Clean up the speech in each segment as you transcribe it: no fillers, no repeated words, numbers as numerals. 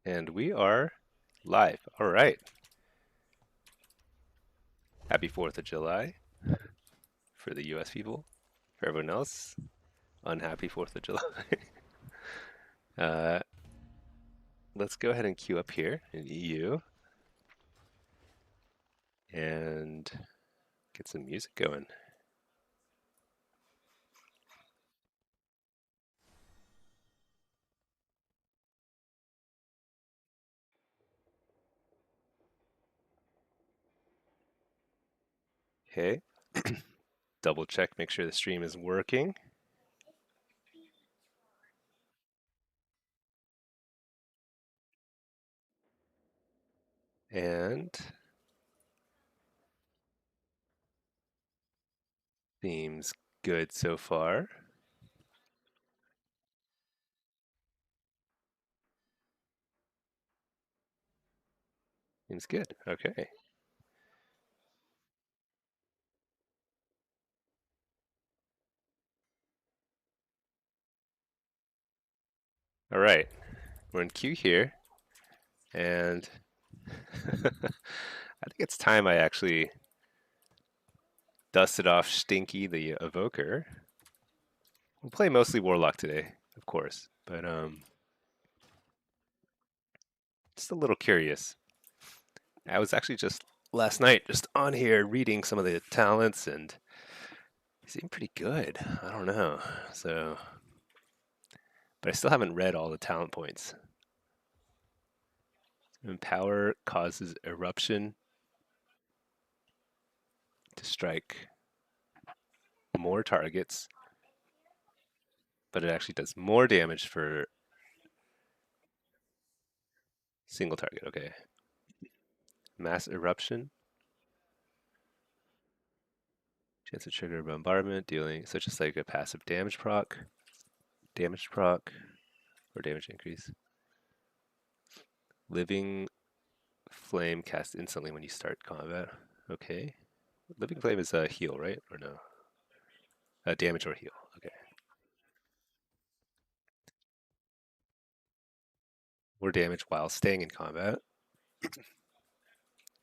And we are live. All right. Happy 4th of July for the US people. For everyone else, unhappy 4th of July. uh, let's go ahead and queue up here in EU and get some music going. Okay. Double check, make sure the stream is working. And seems good so far. Seems good. Okay. All right. We're in queue here. And I think it's time I actually dusted off Stinky the Evoker. We'll play mostly Warlock today, of course, but just a little curious. I was actually just last night just on here reading some of the talents and they seem pretty good. I don't know. So, but I still haven't read all the talent points. Empower causes eruption to strike more targets, but it actually does more damage for single target. Okay. Mass eruption. Chance to trigger bombardment, dealing such as like a passive damage proc, or damage increase. Living flame cast instantly when you start combat. Okay. Living flame is a heal, right? Or no? Damage or heal. Okay. Or damage while staying in combat.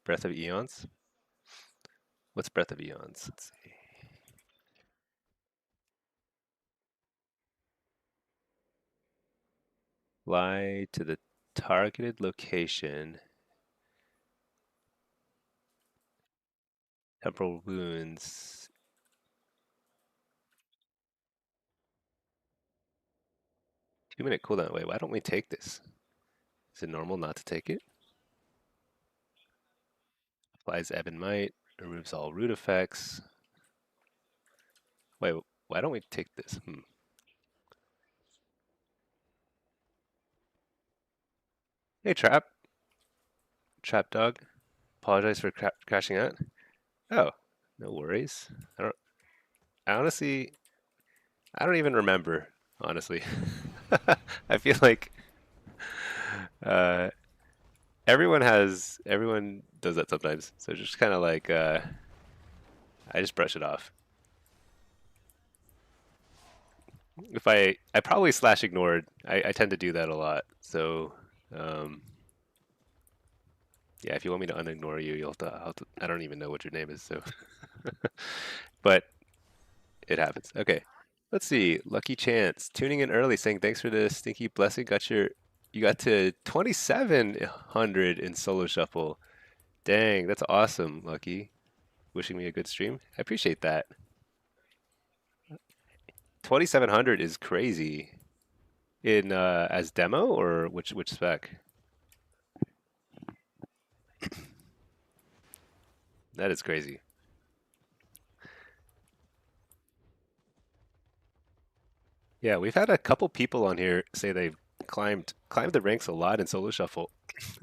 Breath of Eons. What's Breath of Eons? Let's see. Fly to the targeted location. Temporal wounds. 2-minute cooldown. Wait, why don't we take this? Is it normal not to take it? Applies Ebb and Might. Removes all root effects. Wait, why don't we take this? Hey, Trap dog. Apologize for crashing out. Oh, no worries. I honestly, I don't even remember. Honestly, I feel like uh, everyone does that sometimes. So just kind of like I just brush it off. If I probably slash ignored. I tend to do that a lot. So um, yeah, if you want me to unignore you, I'll have to. I don't even know what your name is. So, but it happens. Okay. Let's see. Lucky Chance tuning in early, saying thanks for the stinky blessing. You got to 2,700 in solo shuffle. Dang, that's awesome, Lucky. Wishing me a good stream. I appreciate that. 2,700 is crazy. In as demo or which spec? That is crazy. Yeah, we've had a couple people on here say they've climbed the ranks a lot in solo shuffle.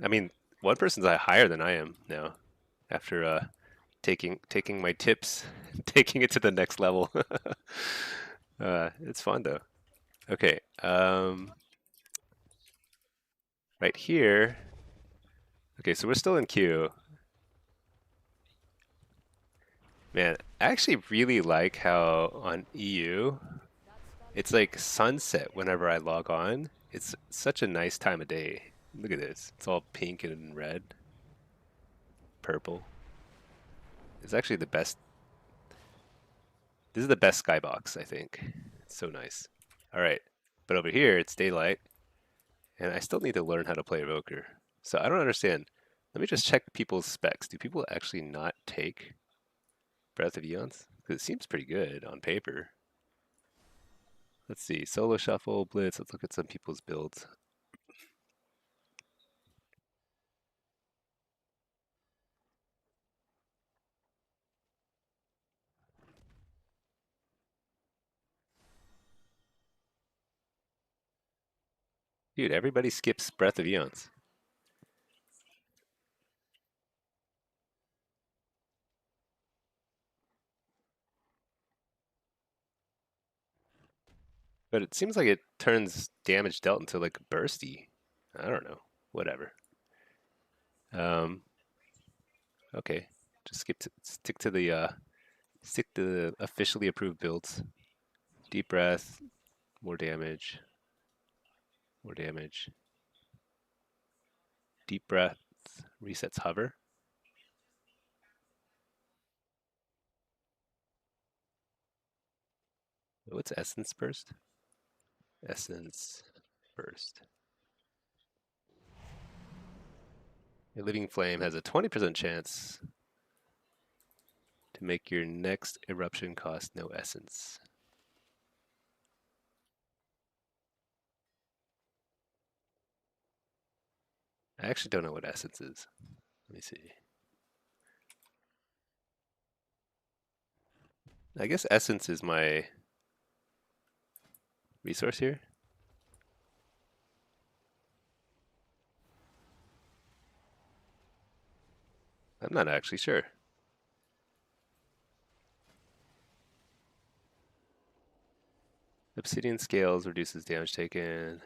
I mean, one person's higher than I am now after taking my tips, taking it to the next level. It's fun though. Okay, right here. Okay, so we're still in queue. Man, I actually really like how on EU it's like sunset whenever I log on. It's such a nice time of day. Look at this. It's all pink and red, purple. It's actually the best. This is the best skybox, I think. It's so nice. All right. But over here, it's daylight, and I still need to learn how to play Evoker. So I don't understand. Let me just check people's specs. Do people actually not take Breath of Eons? Because it seems pretty good on paper. Let's see. Solo Shuffle, Blitz. Let's look at some people's builds. Dude, everybody skips Breath of Eons. But it seems like it turns damage dealt into like bursty. I don't know. Whatever. Um, okay. Just stick to the officially approved builds. Deep breath, more damage, more damage. Deep breath resets hover. What's essence burst? Essence burst. A living flame has a 20% chance to make your next eruption cost no essence. I actually don't know what essence is. Let me see. I guess essence is my resource here. I'm not actually sure. Obsidian scales reduces damage taken.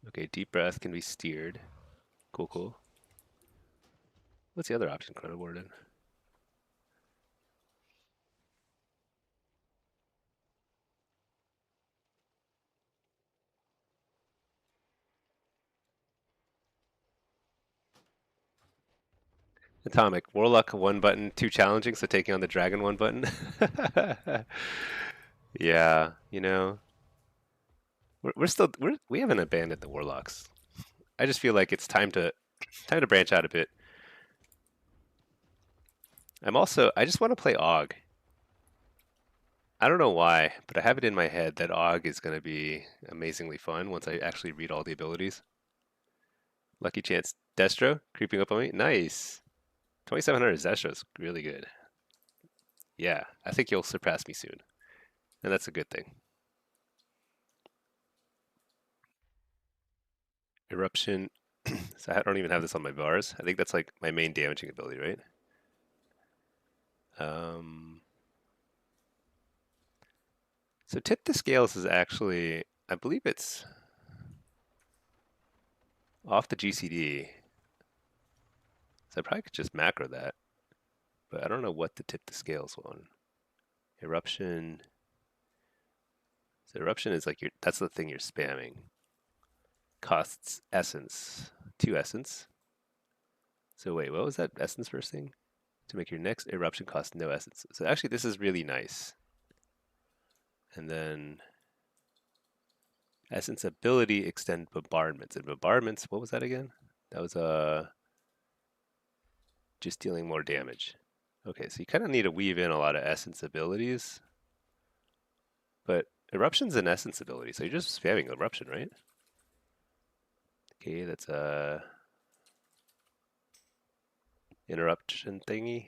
Okay, deep breath can be steered. Cool, cool. What's the other option, Chrono Warden? Atomic. Warlock one button, too challenging, so taking on the dragon one button. Yeah, you know, we haven't abandoned the Warlocks. I just feel like it's time to branch out a bit. I just want to play Og. I don't know why, but I have it in my head that Og is going to be amazingly fun once I actually read all the abilities. Lucky chance Destro creeping up on me. Nice. 2700 Destro's really good. Yeah, I think you'll surpass me soon. And that's a good thing. Eruption. So I don't even have this on my bars. I think that's like my main damaging ability, right? Um, so tip the scales is actually, I believe it's off the GCD. So I probably could just macro that, but I don't know what to tip the scales on. Eruption. So eruption is like that's the thing you're spamming. Costs essence, 2 essence. So wait, what was that essence first thing? To make your next eruption cost no essence. So actually this is really nice. And then essence ability extend bombardments. And bombardments, what was that again? That was just dealing more damage. Okay, so you kind of need to weave in a lot of essence abilities. But eruption's an essence ability, so you're just spamming eruption, right? Okay, that's a interruption thingy.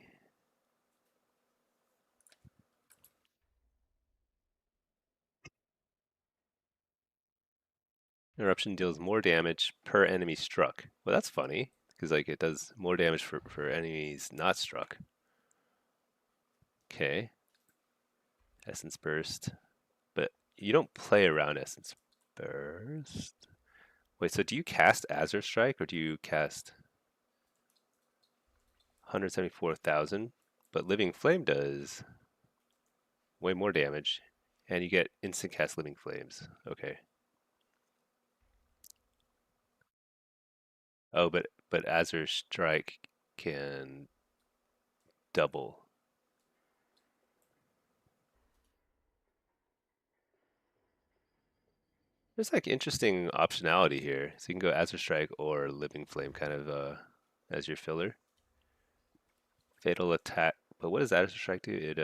Eruption deals more damage per enemy struck. Well, that's funny, because like it does more damage for enemies not struck. Okay. Essence Burst. But you don't play around Essence Burst. Wait, so do you cast Azure Strike or do you cast 174,000? But Living Flame does way more damage. And you get instant cast Living Flames. Okay. Oh, but Azure Strike can double. There's like interesting optionality here. So you can go Azure Strike or Living Flame kind of as your filler. Fatal attack. But what does Azure Strike do? It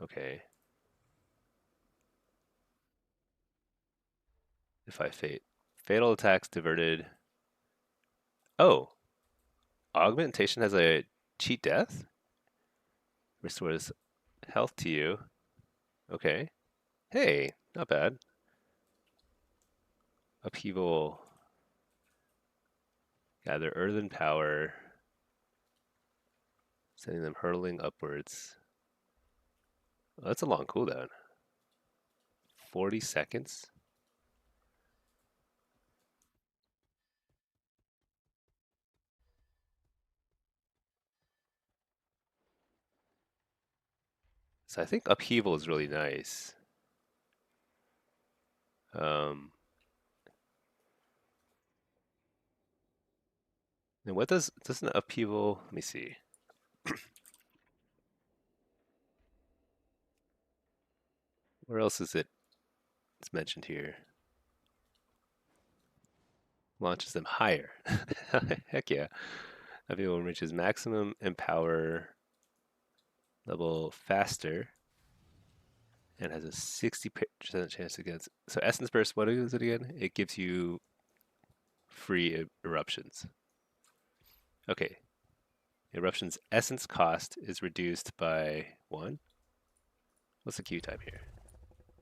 okay. If I fate. Fatal attacks diverted. Oh, augmentation has a cheat death? Restores health to you. Okay. Hey, not bad. Upheaval. Gather earthen power. Sending them hurtling upwards. Oh, that's a long cooldown. 40 seconds? So I think upheaval is really nice. Um, and what does an upheaval? Let me see. Where else is it? It's mentioned here. Launches them higher. Heck yeah. Upheaval reaches maximum empower level faster and has a 60% chance against. So Essence Burst, what is it again? It gives you free eruptions. Okay. Eruption's essence cost is reduced by 1. What's the queue time here?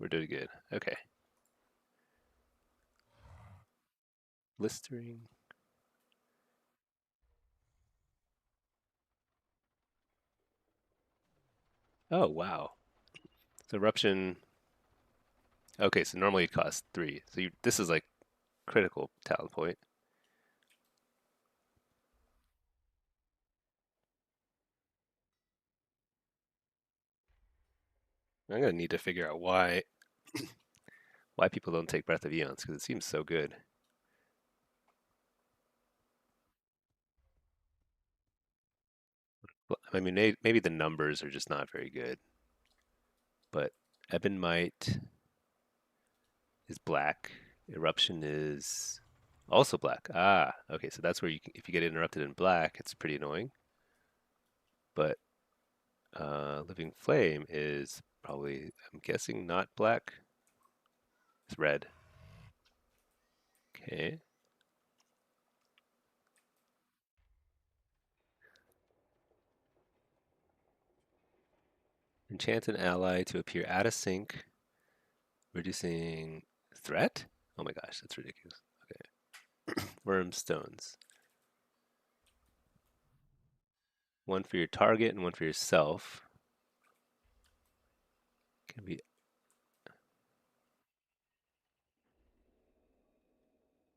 We're doing good. Okay. Blistering. Oh, wow. So eruption. Okay, so normally it costs 3. So this is like critical talent point. I'm gonna need to figure out why people don't take Breath of Eons because it seems so good. Well, I mean, maybe the numbers are just not very good, but Ebonmite is black. Eruption is also black. Ah, okay, so that's where if you get interrupted in black, it's pretty annoying. But Living Flame is probably, I'm guessing, not black. It's red. Okay. Enchant an ally to appear out of sync, reducing threat? Oh my gosh, that's ridiculous. Okay. Worm stones. One for your target and one for yourself. Can be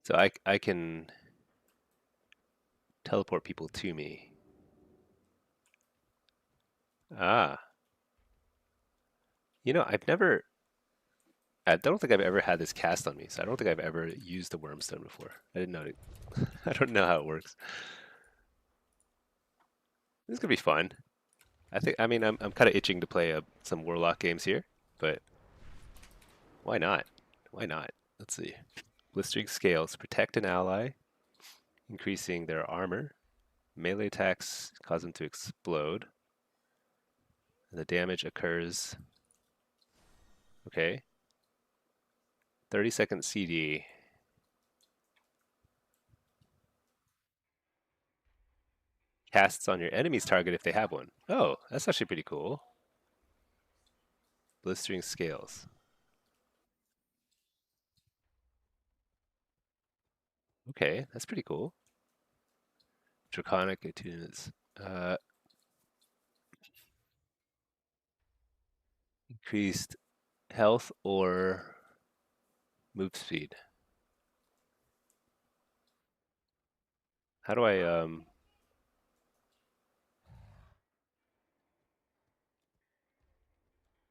so I can teleport people to me. Ah. I don't think I've ever had this cast on me, so I don't think I've ever used the wormstone before. I didn't know it. I don't know how it works. This is gonna be fun. I mean, I'm kind of itching to play some Warlock games here, but why not? Why not? Let's see. Blistering scales protect an ally, increasing their armor. Melee attacks cause them to explode. And the damage occurs. Okay. 30-second CD. Casts on your enemy's target if they have one. Oh, that's actually pretty cool. Blistering scales. Okay, that's pretty cool. Draconic attunements. Increased health or move speed. How do I?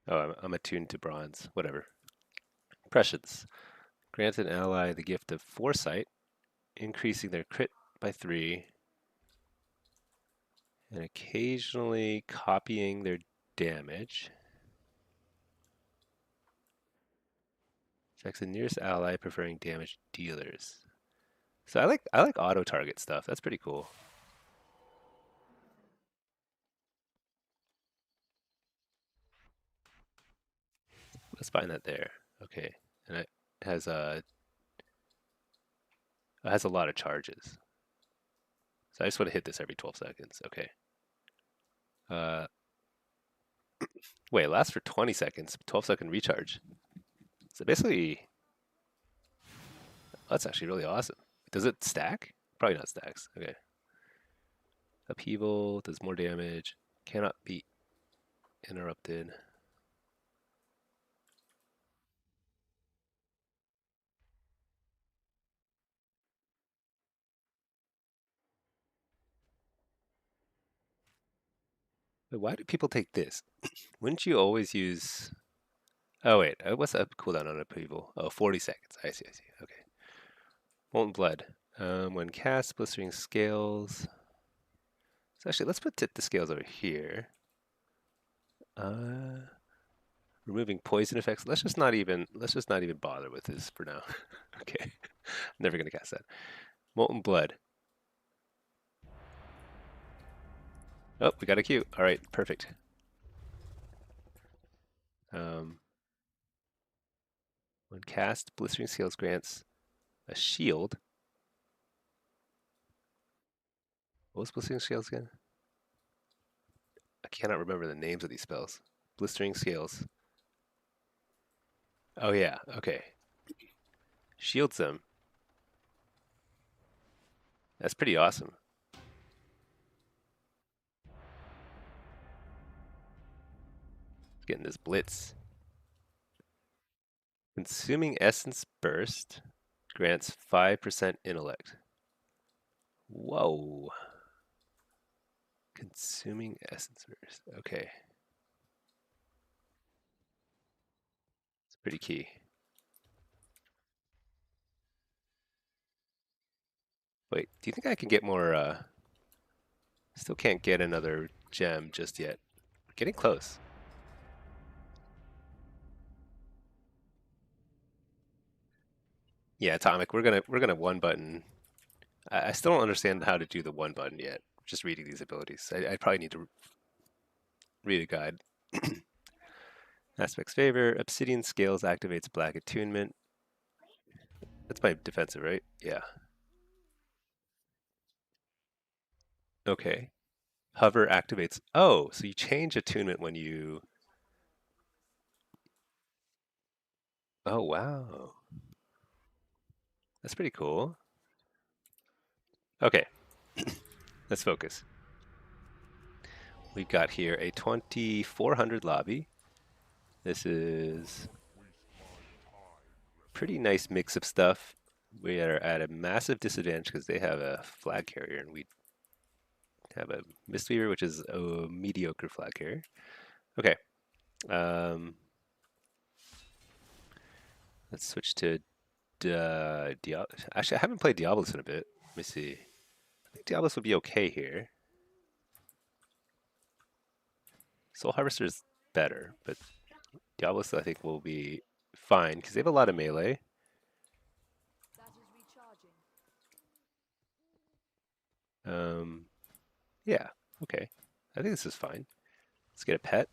Oh, I'm attuned to bronze. Whatever. Prescience. Grant an ally the gift of foresight, increasing their crit by 3, and occasionally copying their damage. Affects the nearest ally, preferring damage dealers. So I like auto target stuff. That's pretty cool. Let's find that there. Okay, and it has a lot of charges. So I just want to hit this every 12 seconds. Okay. Uh, wait, it lasts for 20 seconds. 12-second recharge. So basically, that's actually really awesome. Does it stack? Probably not stacks. Okay. Upheaval does more damage. Cannot be interrupted. But why do people take this? Wouldn't you always use... Oh, wait. What's the cooldown on upheaval? Oh, 40 seconds. I see, I see. Okay. Molten Blood. When cast, blistering scales. So actually, let's put the scales over here. Uh, removing poison effects. Let's just not even bother with this for now. Okay. Never gonna cast that. Molten Blood. Oh, we got a Q. All right, perfect. Um, when cast, blistering scales grants a shield. What was blistering scales again? I cannot remember the names of these spells. Blistering scales. Oh yeah, okay. Shields them. That's pretty awesome. Getting this blitz. Consuming essence burst grants 5% intellect. Whoa. Consuming essence burst. Okay. It's pretty key. Wait, do you think I can get more still can't get another gem just yet. Getting close. Yeah, Atomic, we're gonna one button. I still don't understand how to do the one button yet. Just reading these abilities. I probably need to read a guide. Aspect's favor. Obsidian scales activates black attunement. That's my defensive, right? Yeah. Okay. Hover activates. Oh, so you change attunement when you. Oh wow, that's pretty cool. Okay, let's focus. We've got here a 2400 lobby. This is pretty nice mix of stuff. We are at a massive disadvantage because they have a flag carrier and we have a Mistweaver, which is a mediocre flag carrier. Okay. Um, let's switch to Diablo. Actually, I haven't played Diablos in a bit. Let me see. I think Diablos would be okay here. Soul Harvester is better, but Diablos I think will be fine because they have a lot of melee. Um, yeah, okay. I think this is fine. Let's get a pet.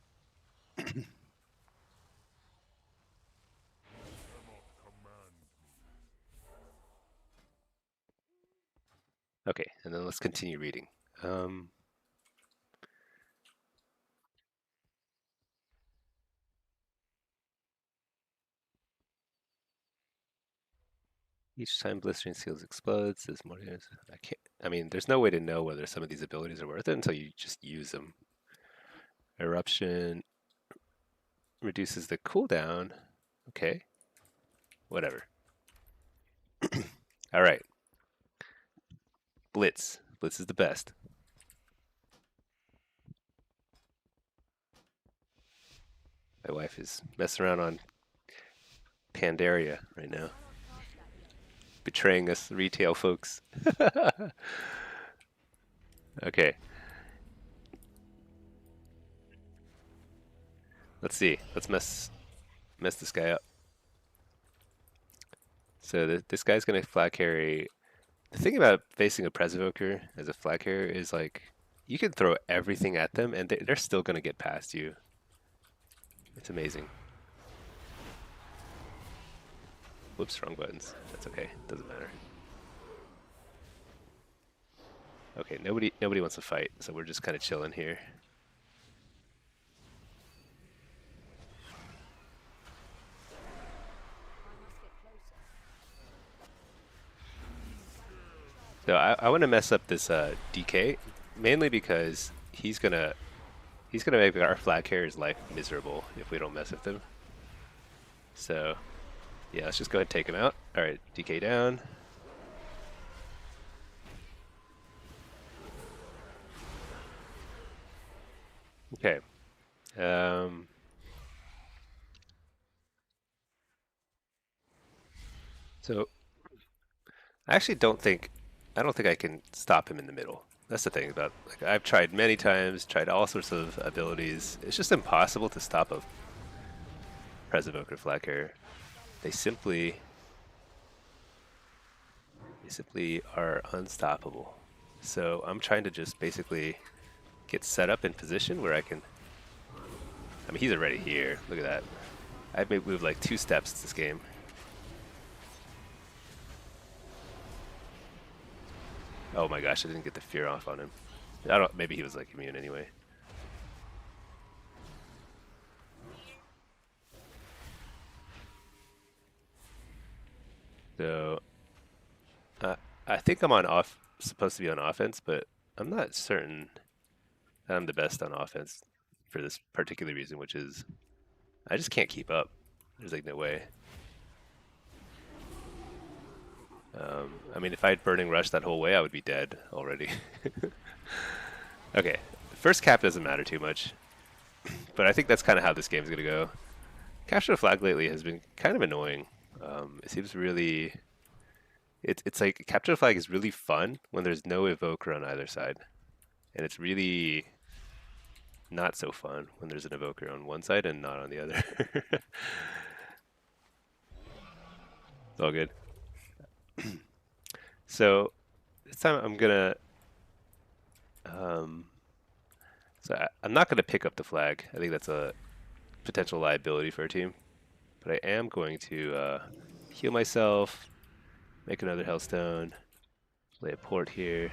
Okay, and then let's continue reading. Um, each time blistering seals explodes, there's more. I can't. I mean, there's no way to know whether some of these abilities are worth it until you just use them. Eruption reduces the cooldown. Okay, whatever. All right, Blitz. Blitz is the best. My wife is messing around on Pandaria right now, betraying us retail folks. Okay, let's see. Let's mess this guy up. So this guy's gonna flag carry. The thing about facing a Pres Evoker as a flag carrier is like you can throw everything at them and they're still gonna get past you. It's amazing. Whoops, wrong buttons. That's okay. Doesn't matter. Okay, nobody wants to fight, so we're just kind of chilling here. So I want to mess up this DK mainly because he's gonna make our flag carrier's life miserable if we don't mess with him. So yeah, let's just go ahead and take him out. All right, DK down. Okay. So I don't think I can stop him in the middle. That's the thing about like I've tried many times, tried all sorts of abilities. It's just impossible to stop a Pres Evoker flag carrier. They simply are unstoppable. So I'm trying to just basically get set up in position where I can. I mean, he's already here. Look at that. I've moved like 2 steps this game. Oh my gosh, I didn't get the fear off on him. I don't. Maybe he was like immune anyway. So I think I'm supposed to be on offense, but I'm not certain that I'm the best on offense for this particular reason, which is I just can't keep up. There's like no way. I mean, if I had Burning Rush that whole way, I would be dead already. Okay, first cap doesn't matter too much, but I think that's kind of how this game's gonna go. Capture the Flag lately has been kind of annoying. It seems really... It's like Capture the Flag is really fun when there's no Evoker on either side. And it's really not so fun when there's an Evoker on one side and not on the other. It's all good. So this time I'm gonna... I'm not gonna pick up the flag. I think that's a potential liability for our team. But I am going to heal myself, make another Hellstone, lay a port here.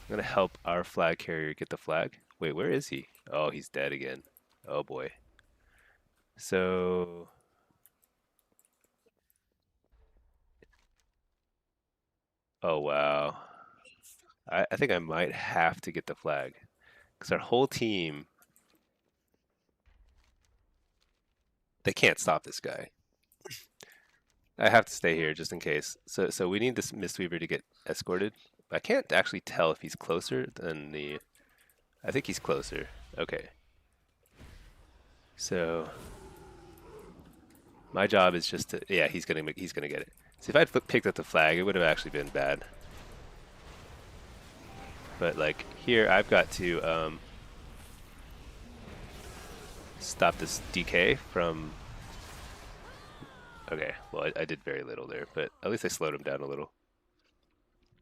I'm going to help our flag carrier get the flag. Wait, where is he? Oh, he's dead again. Oh boy. So... Oh wow. I think I might have to get the flag. Because our whole team... They can't stop this guy. I have to stay here just in case. So we need this Mistweaver to get escorted. I can't actually tell if he's closer than the... I think he's closer. Okay. So my job is just to... Yeah, he's gonna get it. See, if I'd picked up the flag, it would have actually been bad. But like here, I've got to stop this DK from... Okay, well, I did very little there, but at least I slowed him down a little.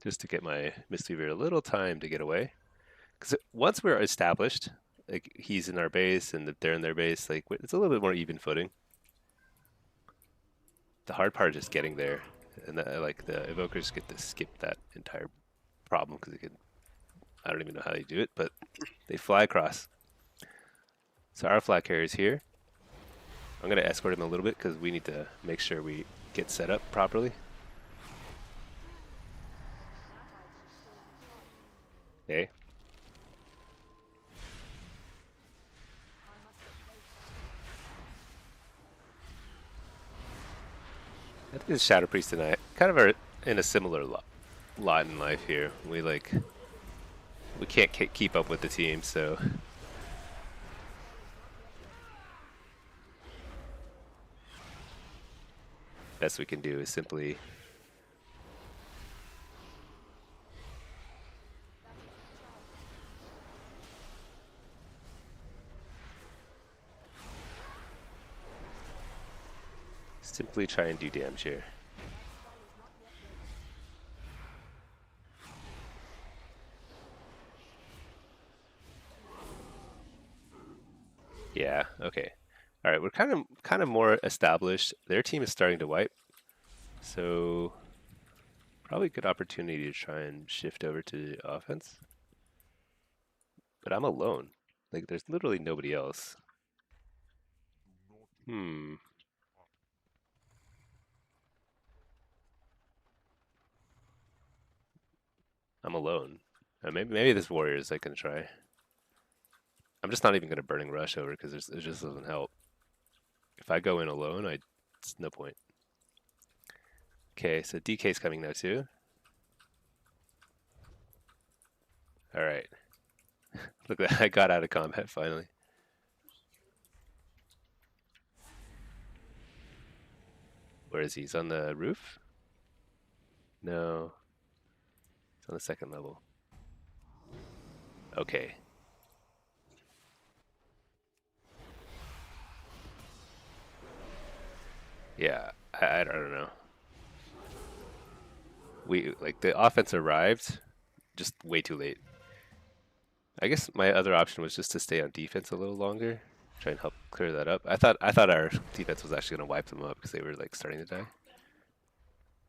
Just to get my Mistweaver a little time to get away. Because once we're established, like he's in our base and they're in their base, like it's a little bit more even footing. The hard part is just getting there. And like the Evokers get to skip that entire problem because they can... I don't even know how they do it, but they fly across. So our flag carrier is here. I'm going to escort him a little bit because we need to make sure we get set up properly. Okay. I think the Shadow Priest and I kind of are in a similar lot in life here. We can't keep up with the team, so... best we can do is simply try and do damage here. Yeah, okay. All right, we're kind of more established. Their team is starting to wipe. So probably a good opportunity to try and shift over to offense. But I'm alone. Like there's literally nobody else. I'm alone. Maybe this warriors I can try. I'm just not even gonna burning rush over because it just doesn't help. If I go in alone, it's no point. Okay, so DK's coming now too. All right. Look, I got out of combat finally. Where is he? He's on the roof? No. He's on the second level. Okay. Yeah, I don't know. The offense arrived just way too late. I guess my other option was just to stay on defense a little longer, try and help clear that up. I thought our defense was actually gonna wipe them up because they were like starting to die.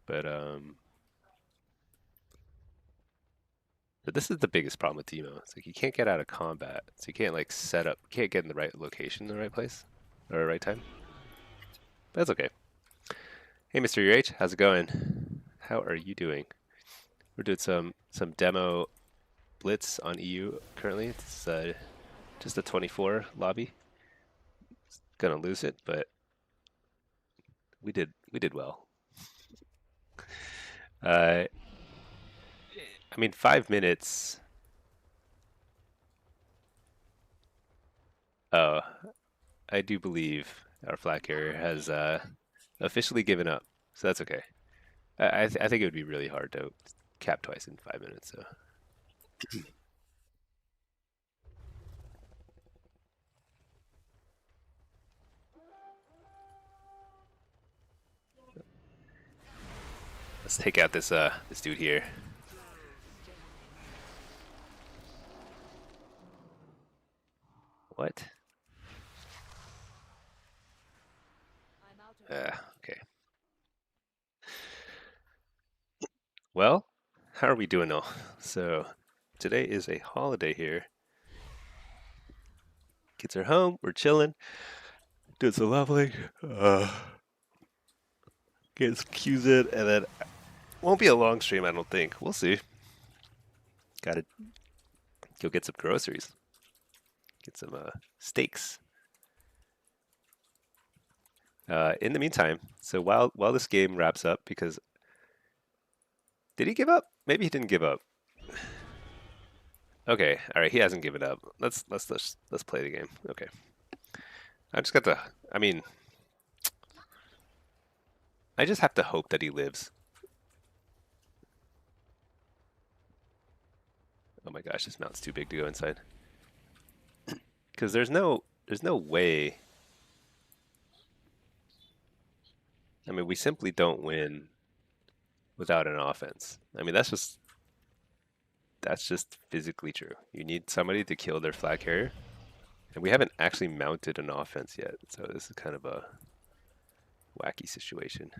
But this is the biggest problem with Demo. It's like you can't get out of combat, so you can't like set up, you can't get in the right location, in the right place, or right time. But that's okay. Hey, Mr. UH, how's it going? How are you doing? We're doing some demo Blitz on EU currently. It's just a 24 lobby. Gonna lose it, but we did well. I mean, 5 minutes. Oh, I do believe our flag carrier has officially given up, so that's okay. I think it would be really hard to cap twice in 5 minutes. So let's take out this dude here. What? Okay. Well, how are we doing now? So today is a holiday here. Kids are home. We're chilling. Doing some leveling. Get some Qs in, and then won't be a long stream, I don't think. We'll see. Gotta go get some groceries. Get some steaks. In the meantime, so while this game wraps up, because did he give up? Maybe he didn't give up. Okay, all right, he hasn't given up. Let's play the game. Okay, I just got to. I mean, I just have to hope that he lives. Oh my gosh, this mount's too big to go inside. Because there's no way. I mean, we simply don't win without an offense. I mean, that's just physically true. You need somebody to kill their flag carrier, and we haven't actually mounted an offense yet. So this is kind of a wacky situation.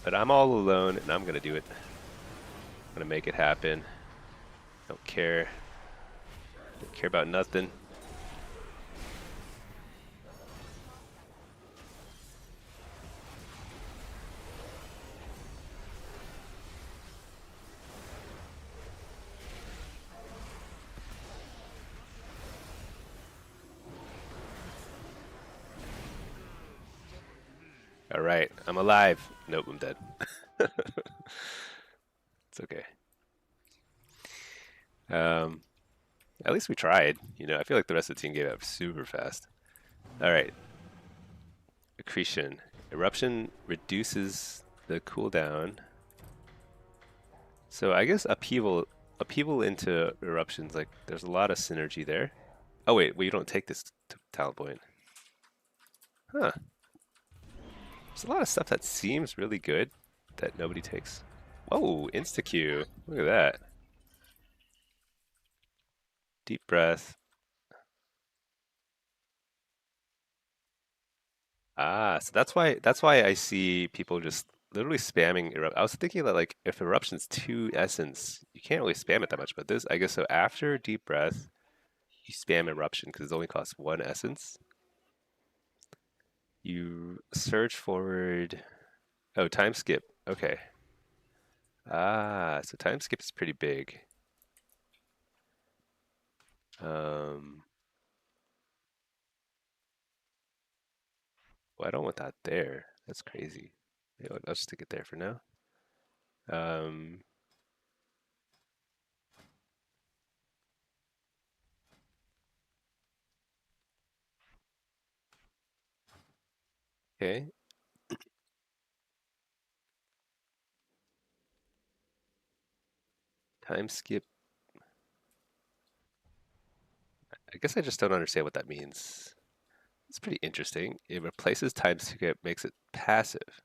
But I'm all alone, and I'm gonna do it. I'm gonna make it happen. Don't care. Don't care about nothing. All right, I'm alive. Nope, I'm dead. It's okay. At least we tried. I feel like the rest of the team gave up super fast. All right. Accretion. Eruption reduces the cooldown. So I guess upheaval into eruptions, like there's a lot of synergy there. Oh wait, well you don't take this talent point. Huh. There's a lot of stuff that seems really good that nobody takes. Whoa, insta-Q. Look at that. Deep breath. Ah, so that's why I see people just literally spamming erupt. I was thinking that like if eruption's 2 essence, you can't really spam it that much, but this I guess so after deep breath, you spam eruption because it only costs 1 essence. You surge forward. Oh, time skip. Okay. Ah, so time skip is pretty big. Um, well, I don't want that there. That's crazy. I'll just stick it there for now. Um, okay. Time skip. I guess I just don't understand what that means. It's pretty interesting. It replaces time skip, makes it passive.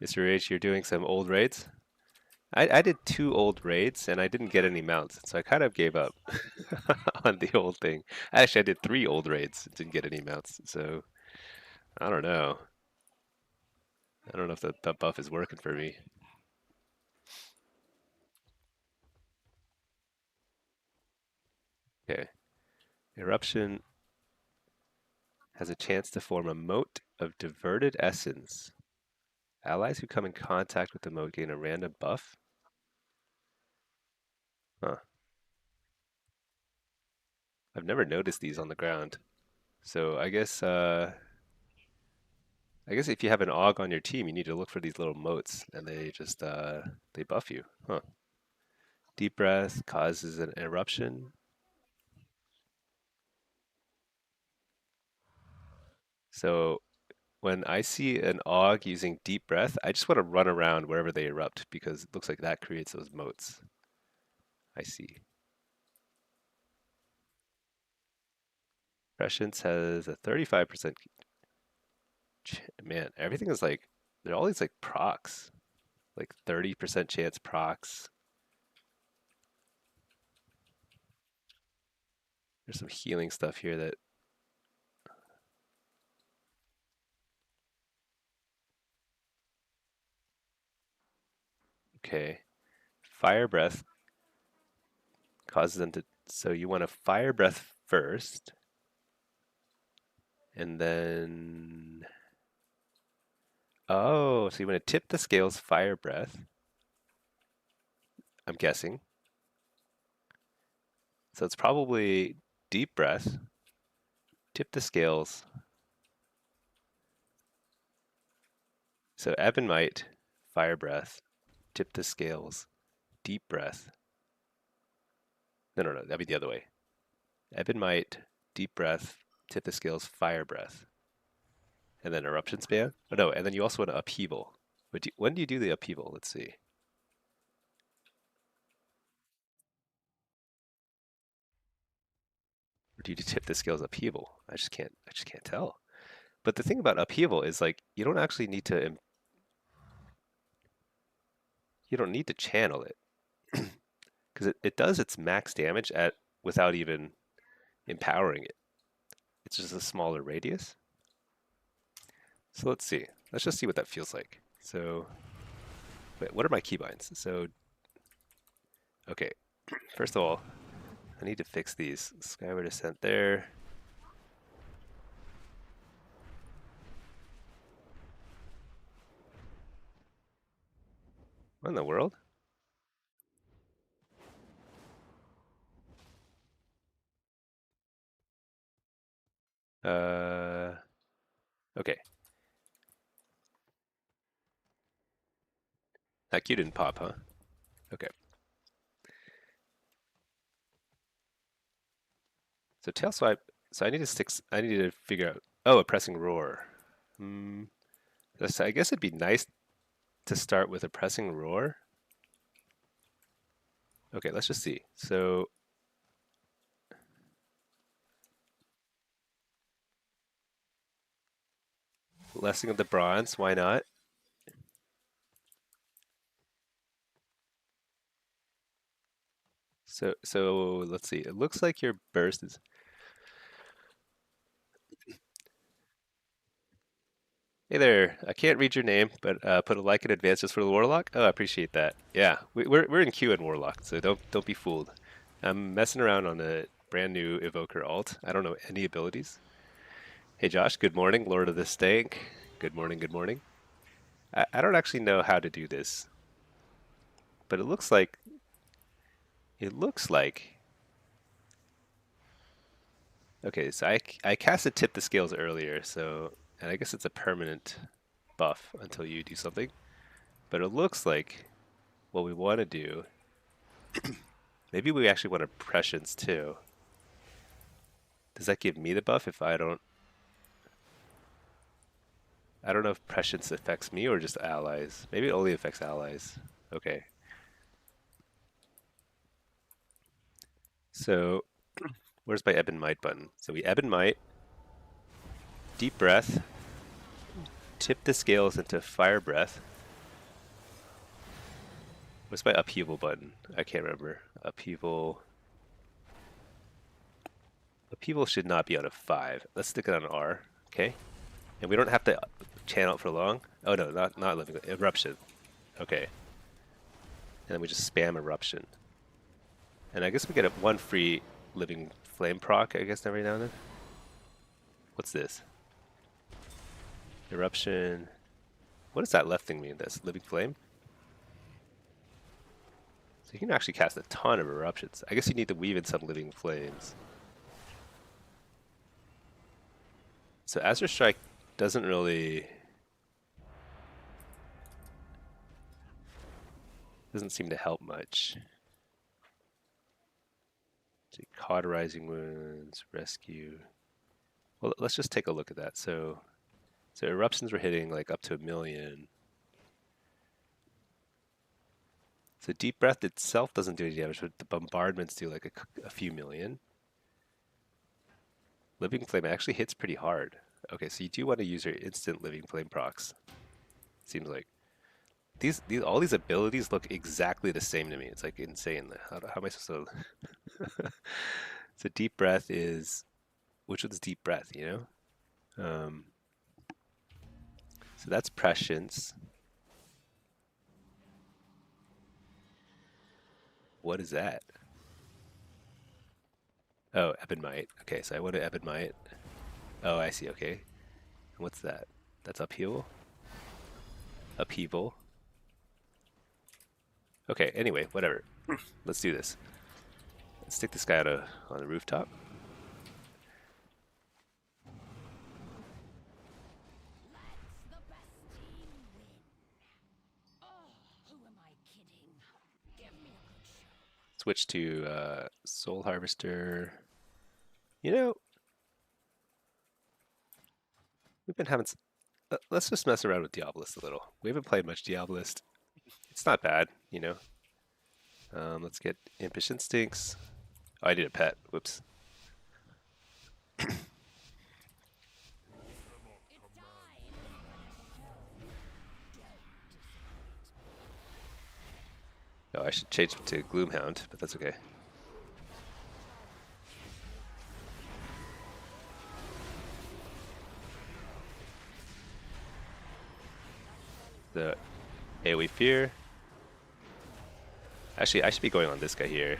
Mr. H, you're doing some old raids? I did 2 old raids and I didn't get any mounts, so I kind of gave up on the old thing. Actually, I did 3 old raids and didn't get any mounts, so I don't know. I don't know if the buff is working for me. Okay. Eruption has a chance to form a moat of diverted essence. Allies who come in contact with the moat gain a random buff. Huh. I've never noticed these on the ground. So I guess if you have an AUG on your team, you need to look for these little moats, and they just they buff you. Huh. Deep breath causes an eruption. So when I see an AUG using deep breath, I just want to run around wherever they erupt because it looks like that creates those moats. I see. Prescience has a 35%. Man, everything is like, there are all these like procs, like 30% chance procs. There's some healing stuff here that, okay. Fire breath causes them to, so you want to fire breath first, and then, oh, so you want to tip the scales fire breath, I'm guessing. So it's probably deep breath, tip the scales. So ebb and might, fire breath, tip the scales, deep breath. No, that'd be the other way. Ebb and might, deep breath, tip the scales, fire breath. And then eruption span? Oh no, and then you also want to upheaval. But when do you do the upheaval? Let's see. Or do you tip the scales upheaval? I just can't tell. But the thing about upheaval is like you don't actually need to you don't need to channel it because it does its max damage at without even empowering it. It's just a smaller radius. So let's see. Let's just see what that feels like. So wait, what are my keybinds? So okay, first of all, I need to fix these. Skyward Descent there. What in the world? Uh, okay. That Q didn't pop, huh? Okay. So tail swipe. So I need to I need to figure out. Oh, a pressing roar. Hmm. I guess it'd be nice to start with a pressing roar. Okay, let's just see. So blessing of the bronze. Why not? So let's see. It looks like your burst is. Hey there. I can't read your name, but put a like in advance just for the Warlock. Oh, I appreciate that. Yeah, we're in queue in Warlock, so don't be fooled. I'm messing around on a brand new Evoker alt. I don't know any abilities. Hey Josh, good morning, Lord of the Stank. Good morning, good morning. I don't actually know how to do this, but it looks like okay. So I casted tip the scales earlier, so and I guess it's a permanent buff until you do something. But it looks like what we want to do. Maybe we actually want a prescience too. Does that give me the buff if I don't? I don't know if prescience affects me or just allies. Maybe it only affects allies. Okay. So where's my ebb and might button? So we ebb and might, deep breath, tip the scales into fire breath. What's my upheaval button? I can't remember. Upheaval. Upheaval should not be on a 5. Let's stick it on R. Okay. And we don't have to channel it for long. Oh no, not living eruption. Okay. And then we just spam eruption. And I guess we get one free living flame proc, I guess, every now and then. What's this? Eruption. What does that left thing mean? That's living flame? So you can actually cast a ton of eruptions. I guess you need to weave in some living flames. So Azure Strike doesn't seem to help much. So cauterizing wounds, rescue. Well, let's just take a look at that. So eruptions were hitting like up to 1 million. So deep breath itself doesn't do any damage, but the bombardments do like a few million. Living flame actually hits pretty hard. Okay, so you do want to use your instant living flame procs. Seems like these all these abilities look exactly the same to me. It's like insane. How am I supposed to? So deep breath is which one's deep breath? You know. So that's prescience. What is that? Oh, Ebonmite. Okay, so I want to Ebonmite. Oh, I see. Okay. What's that? That's upheaval? Upheaval. Okay, anyway, whatever. Let's do this. Let's stick this guy on the rooftop. Switch to Soul Harvester. You know, we've been having. Let's just mess around with Diabolist a little. We haven't played much Diabolist. It's not bad, you know. Let's get Impish Instincts. Oh, I need a pet. Whoops. Oh, I should change to Gloomhound, but that's okay. The AoE Fear. Actually, I should be going on this guy here.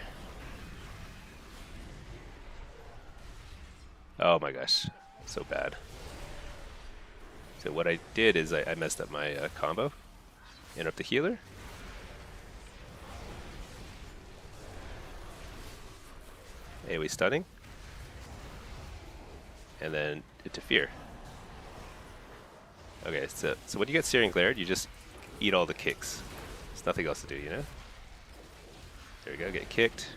Oh my gosh, so bad. So what I did is I messed up my combo. Interrupt the healer. AoE stunning. And then interfere. Okay, so when you get Searing Glare, you just eat all the kicks. There's nothing else to do, you know? There we go, get kicked.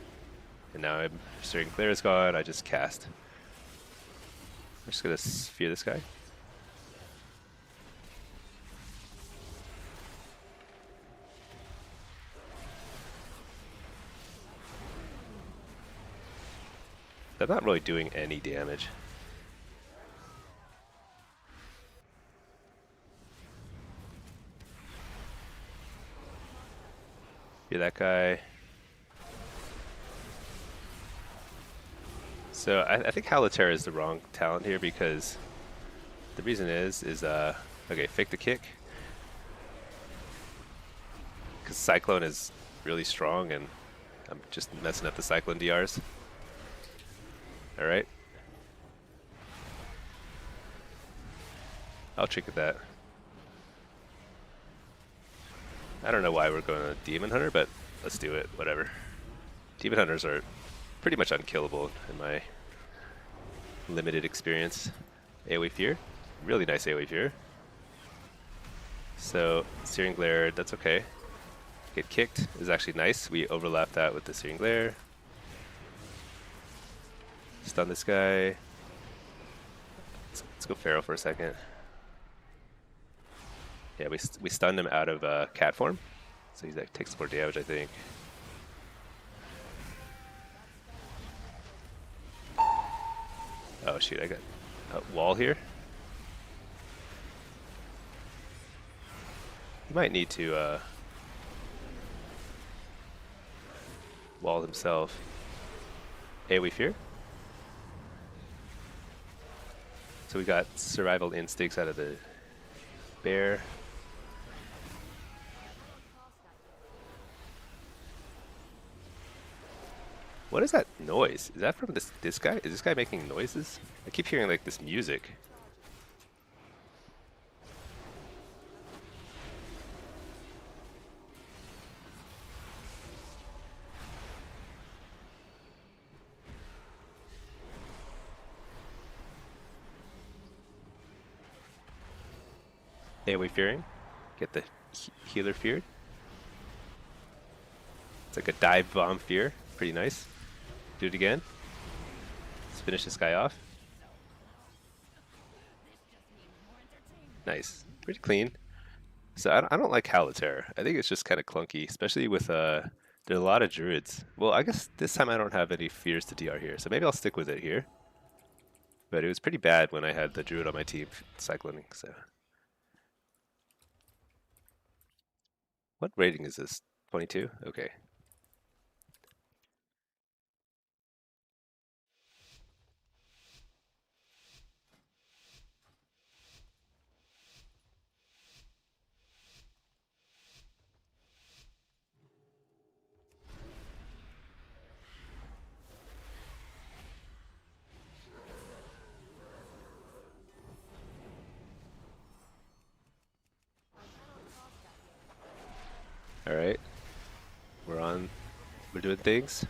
And now I'm Searing Glare is gone, I just cast. I'm just gonna sphere this guy. I'm not really doing any damage. You're that guy. So I think Haliterra is the wrong talent here because the reason is okay, fake the kick. Because Cyclone is really strong and I'm just messing up the Cyclone DRs. Alright. I'll trinket that. I don't know why we're going to Demon Hunter, but let's do it, whatever. Demon Hunters are pretty much unkillable in my limited experience. AoE Fear, really nice AoE Fear. So, Searing Glare, that's okay. Get kicked is actually nice. We overlap that with the Searing Glare. Stun this guy. Let's go Feral for a second. Yeah, we stunned him out of cat form, so he like, takes more damage, I think. Oh shoot, I got a wall here. He might need to wall himself. AoE Fear. So we got Survival Instincts out of the bear. What is that noise? Is that from this guy? Is this guy making noises? I keep hearing like this music. AoE Fearing. Get the healer feared. It's like a dive bomb fear. Pretty nice. Do it again. Let's finish this guy off. Nice. Pretty clean. So I don't like Haliterra. I think it's just kind of clunky, especially with there are a lot of druids. Well, I guess this time I don't have any fears to DR here, so maybe I'll stick with it here. But it was pretty bad when I had the druid on my team cycloning, so. What rating is this? 22? Okay. Alright. We're doing things.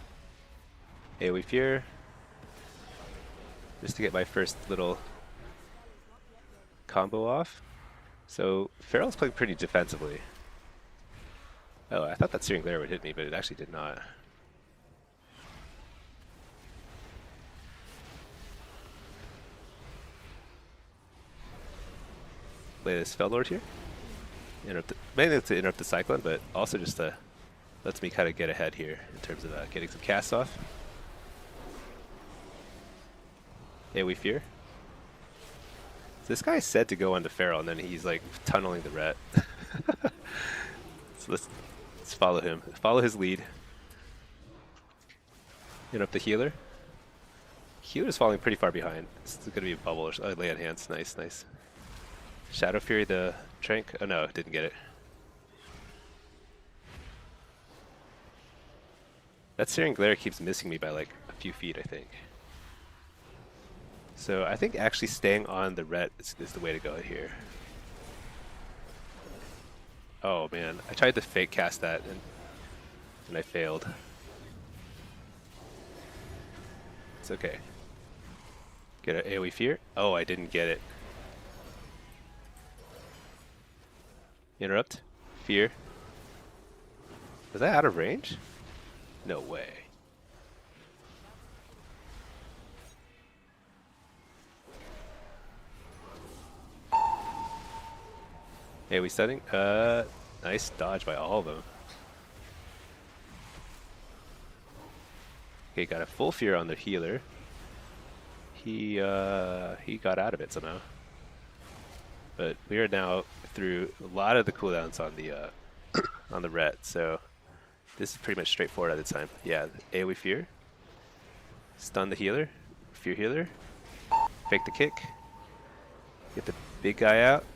AoE Fear. Just to get my first little combo off. So Feral's playing pretty defensively. Oh, I thought that Searing Glare would hit me, but it actually did not. Play this Spell here. Mainly to interrupt the Cyclone, but also just to lets me kind of get ahead here in terms of getting some casts off. AoE Fear. So this guy said to go on the Feral, and then he's like tunneling the ret. So let's follow him. Follow his lead. Interrupt the healer. Healer's falling pretty far behind. This is gonna be a bubble or lay on hands. Nice, nice. Shadow Fury the Trank. Oh no, didn't get it. That Searing Glare keeps missing me by like a few feet, I think. So I think actually staying on the ret is the way to go here. Oh man, I tried to fake cast that and I failed. It's okay. Get an AoE Fear. Oh, I didn't get it. Interrupt. Fear. Was that out of range? No way. Hey, we stunning? Nice dodge by all of them. Okay, got a full fear on the healer. He got out of it somehow. But we are now through a lot of the cooldowns on the on the ret, so this is pretty much straightforward at the time. Yeah, AoE fear. Stun the healer. Fear healer. Fake the kick. Get the big guy out.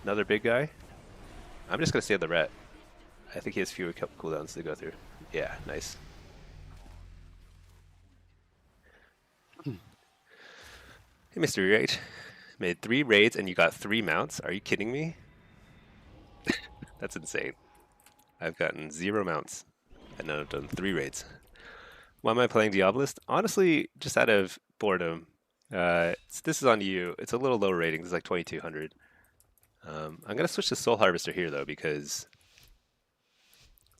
Another big guy. I'm just gonna stay on the ret. I think he has fewer cooldowns to go through. Yeah, nice. Hey, Mr. Rage. Made 3 raids and you got 3 mounts? Are you kidding me? That's insane. I've gotten 0 mounts and now I've done 3 raids. Why am I playing Diabolist? Honestly, just out of boredom. This is on you. It's a little low rating. It's like 2200. I'm going to switch to Soul Harvester here though because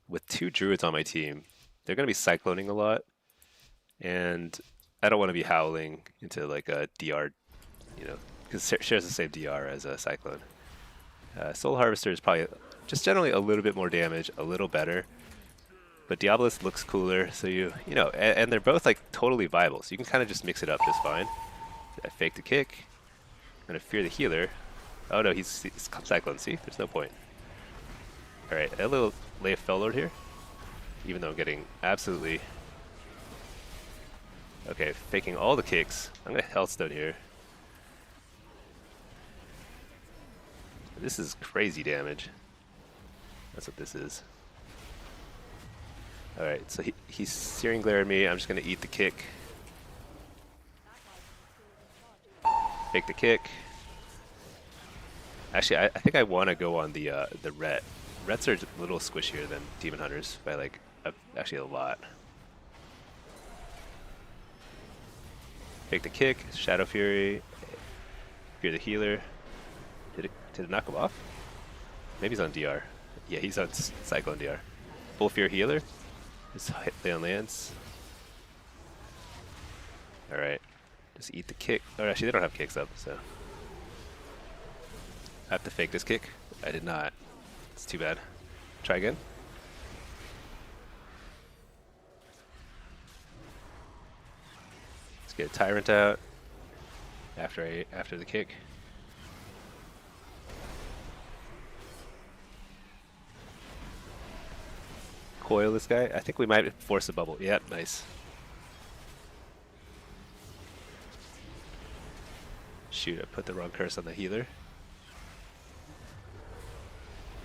with 2 druids on my team, they're going to be cycloning a lot. And I don't want to be howling into like a DR, you know, because it shares the same DR as a cyclone. Soul Harvester is probably just generally a little bit more damage, a little better. But Diabolist looks cooler, so you know, and they're both like totally viable, so you can kind of just mix it up just fine. I fake the kick. I'm gonna fear the healer. Oh no, he's cyclone. See, there's no point. All right, a little lay of Fellord here, even though I'm getting absolutely. Okay, faking all the kicks. I'm gonna Hellstone here. This is crazy damage. That's what this is. Alright, so he's Searing Glare at me. I'm just going to eat the kick. Fake the kick. Actually, I think I want to go on the ret. Rets are a little squishier than Demon Hunters by like actually a lot. Fake the kick. Shadow Fury. Fear the healer. Did it knock him off? Maybe he's on DR. Yeah, he's on Cyclone DR. Full Fear healer. Just hit on lands. Alright. Just eat the kick. Oh, actually, they don't have kicks up, so. I have to fake this kick. I did not. It's too bad. Try again. Let's get a Tyrant out after the kick. Coil this guy. I think we might force a bubble. Yep, nice. Shoot, I put the wrong curse on the healer.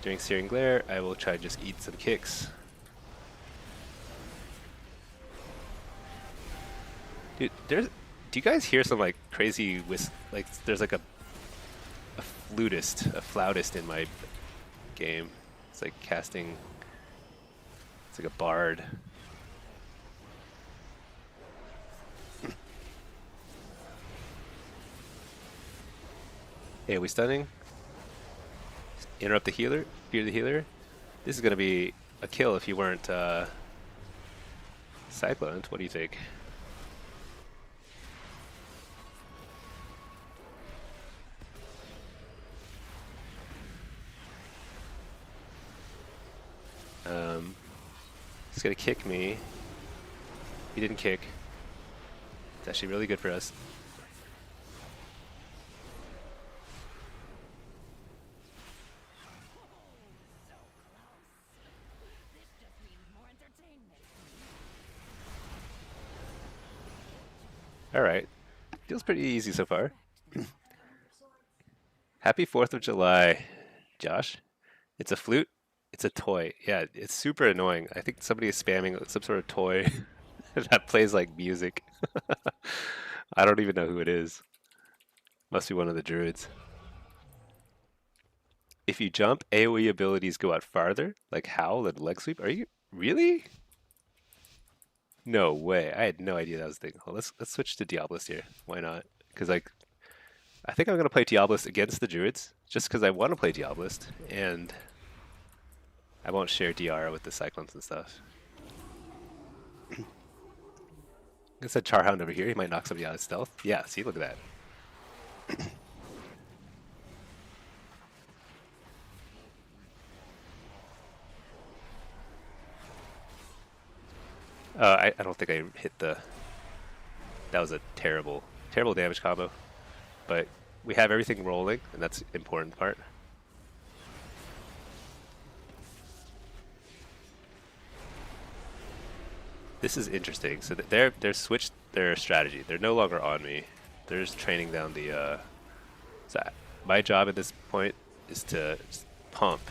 During Searing Glare, I will try to just eat some kicks. Dude, do you guys hear some like crazy like there's like a flautist in my game. It's like casting. It's like a bard. Hey, are we stunning? Interrupt the healer? Fear the healer? This is going to be a kill if you weren't cycloned. What do you think? He's going to kick me. He didn't kick. It's actually really good for us. Alright. Feels pretty easy so far. Happy 4th of July, Josh. It's a flute. It's a toy. Yeah, it's super annoying. I think somebody is spamming some sort of toy that plays like music. I don't even know who it is. Must be one of the druids. If you jump, AoE abilities go out farther, like Howl and Leg Sweep. Are you really? No way. I had no idea that was the thing. Well, let's switch to Diabolist here. Why not? Because like, I think I'm gonna play Diabolist against the druids, just because I want to play Diabolist, and I won't share DR with the Cyclones and stuff. It's a Charhound over here. He might knock somebody out of stealth. Yeah, see, look at that. I don't think I hit the... That was a terrible, terrible damage combo. But we have everything rolling, and that's the important part. This is interesting. So they're switched their strategy. They're no longer on me. They're just training down the... So my job at this point is to just pump,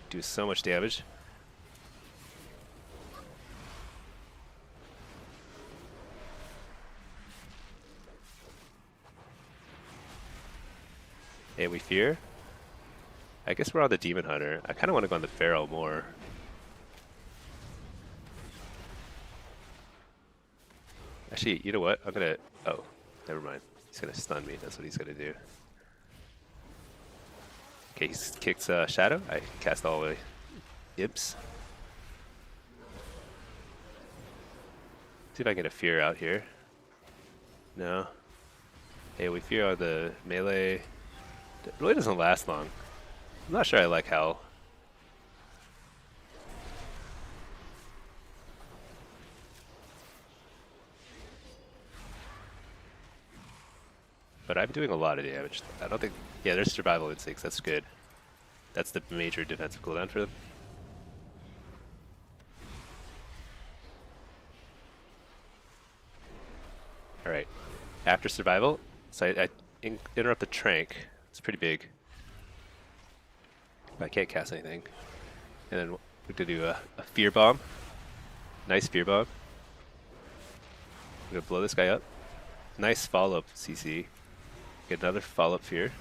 do so much damage. And we fear. I guess we're on the Demon Hunter. I kind of want to go on the Pharaoh more. Actually, you know what? I'm gonna... Oh, never mind. He's gonna stun me. That's what he's gonna do. Okay, he kicks Shadow. I cast all the way. Imps. See if I can get a Fear out here. No. Hey, we Fear on the melee. It really doesn't last long. I'm not sure I like Howl. But I'm doing a lot of damage. I don't think... Yeah, there's Survival Instincts. That's good. That's the major defensive cooldown for them. Alright. After Survival, so I interrupt the Trank. It's pretty big. I can't cast anything. And then we're going to do a Fear Bomb. Nice Fear Bomb. I'm going to blow this guy up. Nice follow-up CC. Get another follow-up Fear.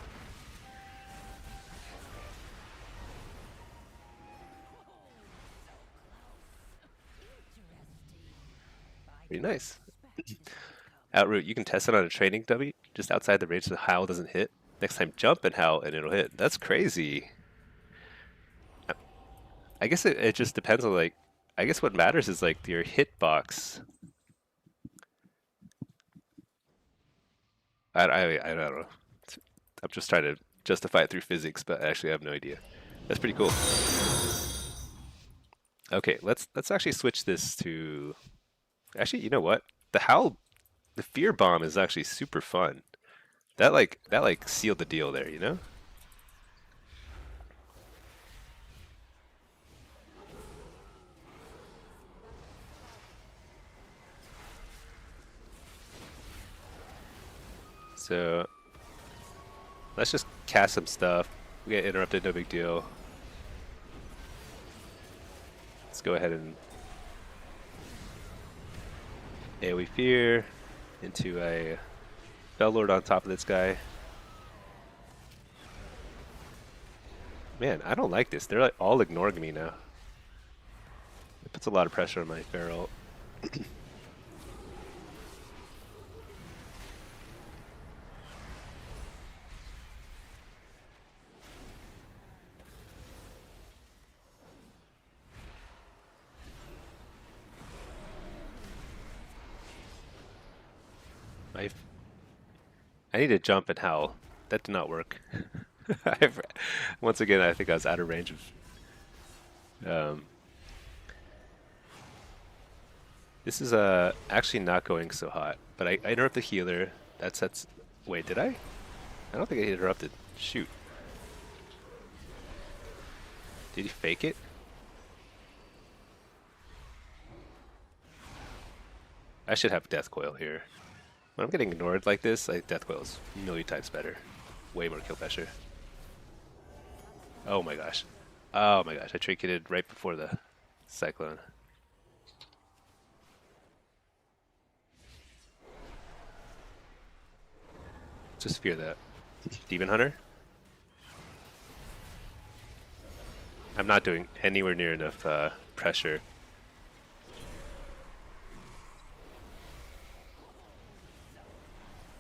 Pretty nice. Outroot, you can test it on a training dummy just outside the range so the Howl doesn't hit. Next time jump and Howl and it'll hit. That's crazy. I guess it just depends on, like, I guess what matters is like your hitbox. I don't know. I'm just trying to justify it through physics, but I actually have no idea. That's pretty cool. Okay, let's actually switch this to... Actually, you know what? The Howl, the Fear Bomb is actually super fun. That like sealed the deal there, you know? So let's just cast some stuff. We get interrupted, no big deal. Let's go ahead and AoE Fear into a Bellord on top of this guy. Man, I don't like this. They're like all ignoring me now. It puts a lot of pressure on my barrel. I need to jump and Howl. That did not work. Once again, I think I was out of range of... This is actually not going so hot, but I interrupt the healer. That sets... Wait, did I? I don't think I interrupted. Shoot. Did he fake it? I should have Death Coil here. When I'm getting ignored like this, like Death Coil is a million times better. Way more kill pressure. Oh my gosh. Oh my gosh, I trinketed right before the Cyclone. Just fear that. Demon Hunter? I'm not doing anywhere near enough pressure.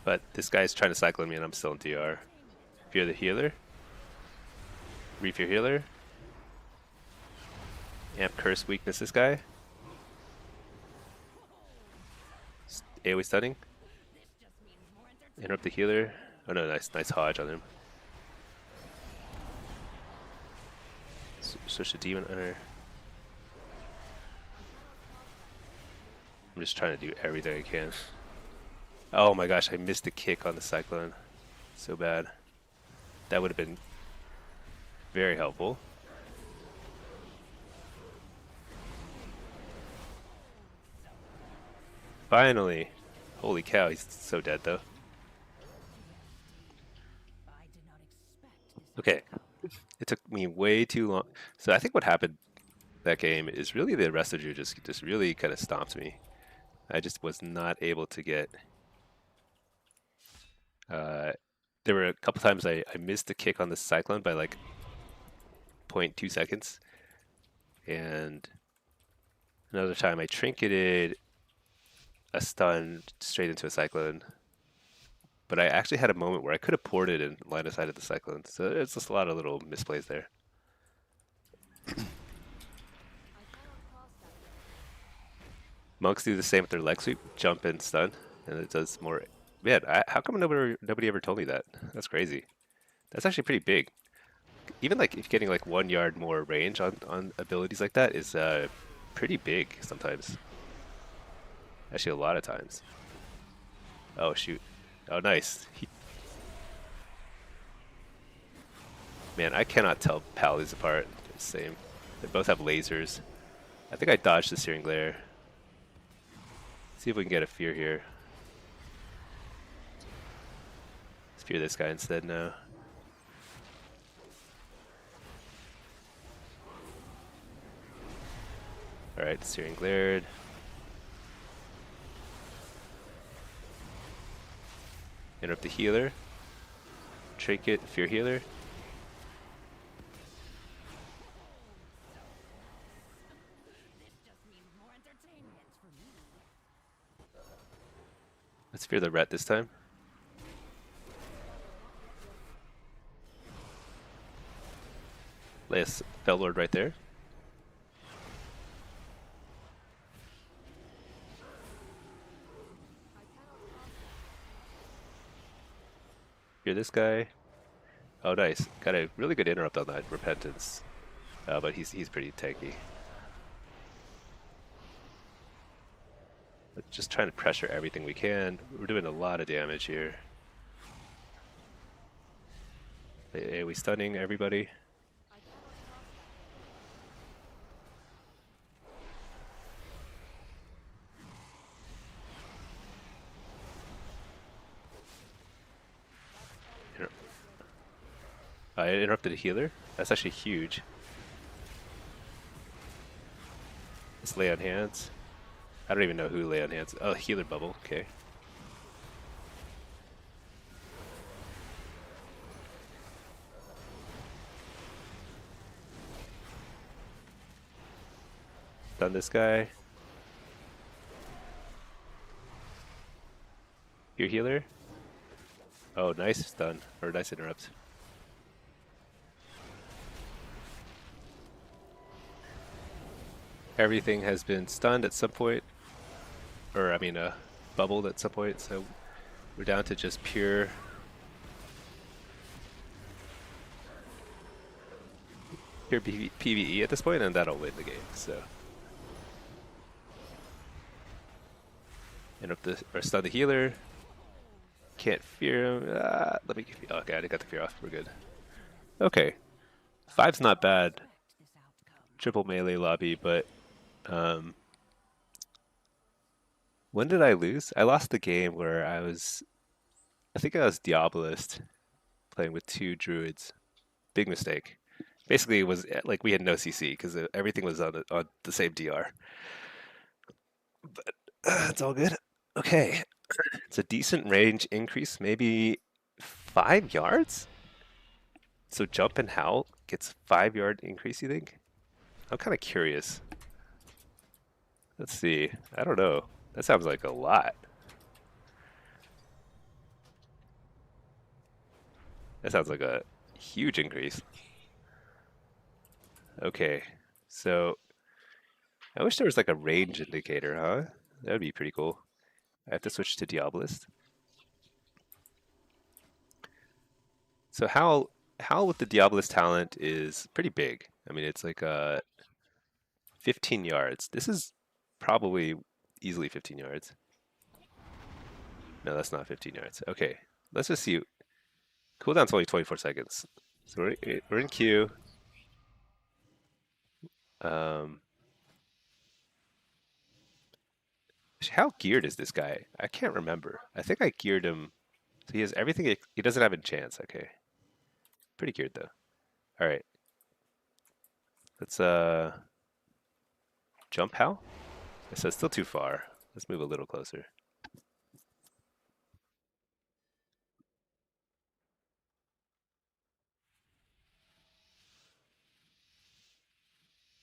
But this guy's trying to cyclone me and I'm still in DR. Fear the healer. Refear healer. Amp curse weakness this guy. AoE stunning. Interrupt the healer. Oh no, nice hodge on him. Switch to Demon Hunter. I'm just trying to do everything I can. Oh my gosh, I missed the kick on the Cyclone. So bad. That would have been very helpful. Finally. Holy cow, he's so dead though. Okay, it took me way too long. So I think what happened that game is really the Residue just really kind of stomped me. I just was not able to get. Uh, there were a couple times I missed the kick on the Cyclone by like 0.2 seconds, and another time I trinketed a stun straight into a Cyclone. But I actually had a moment where I could have ported and line of sight of the Cyclone, so it's just a lot of little misplays there. Monks do the same with their leg sweep, jump and stun, and it does more. Man, how come nobody ever told me that? That's crazy. That's actually pretty big. Even like if getting like 1 yard more range on abilities like that is pretty big sometimes. Actually, a lot of times. Oh shoot! Oh nice. Man, I cannot tell Pallies apart. They're the same. They both have lasers. I think I dodged the Searing Glare. See if we can get a fear here. Let's fear this guy instead now. Alright, Searing Glared. Interrupt the healer. Trinket, fear healer. Let's fear the ret this time. Lay a Fellord right there. Fear this guy. Oh nice. Got a really good interrupt on that Repentance. But he's pretty tanky. But just trying to pressure everything we can. We're doing a lot of damage here. Are we stunning everybody? I interrupted a healer. That's actually huge. Let's lay on hands. I don't even know who lay on hands. Oh, healer bubble. Okay. Done this guy. Your healer. Oh, nice stun. Or nice interrupt. Everything has been stunned at some point. Or, I mean, bubbled at some point. So we're down to just pure PvE at this point, and that'll win the game. So interrupt the or stun the healer. Can't fear him. Let me. Okay, I got the fear off. We're good. Okay, 5's not bad. Triple melee lobby, but when did I lose? I lost the game where I think I was Diabolist playing with 2 druids. Big mistake. Basically, it was like we had no CC because everything was on the same DR. But it's all good. Okay, it's a decent range increase, maybe 5 yards. So jump and howl gets 5 yard increase. You think? I'm kind of curious. Let's see. I don't know. That sounds like a lot. That sounds like a huge increase. Okay, so I wish there was like a range indicator, huh? That would be pretty cool. I have to switch to Diabolist. So Howl with the Diabolist talent is pretty big. I mean, it's like 15 yards. This is probably easily 15 yards. No, that's not 15 yards. Okay, let's just see. Cooldown's only 24 seconds. So we're in queue. Um, how geared is this guy? I can't remember. I think I geared him. So he has everything. He doesn't have enchants. Okay, pretty geared though. All right, let's jump Hal. So it's still too far. Let's move a little closer.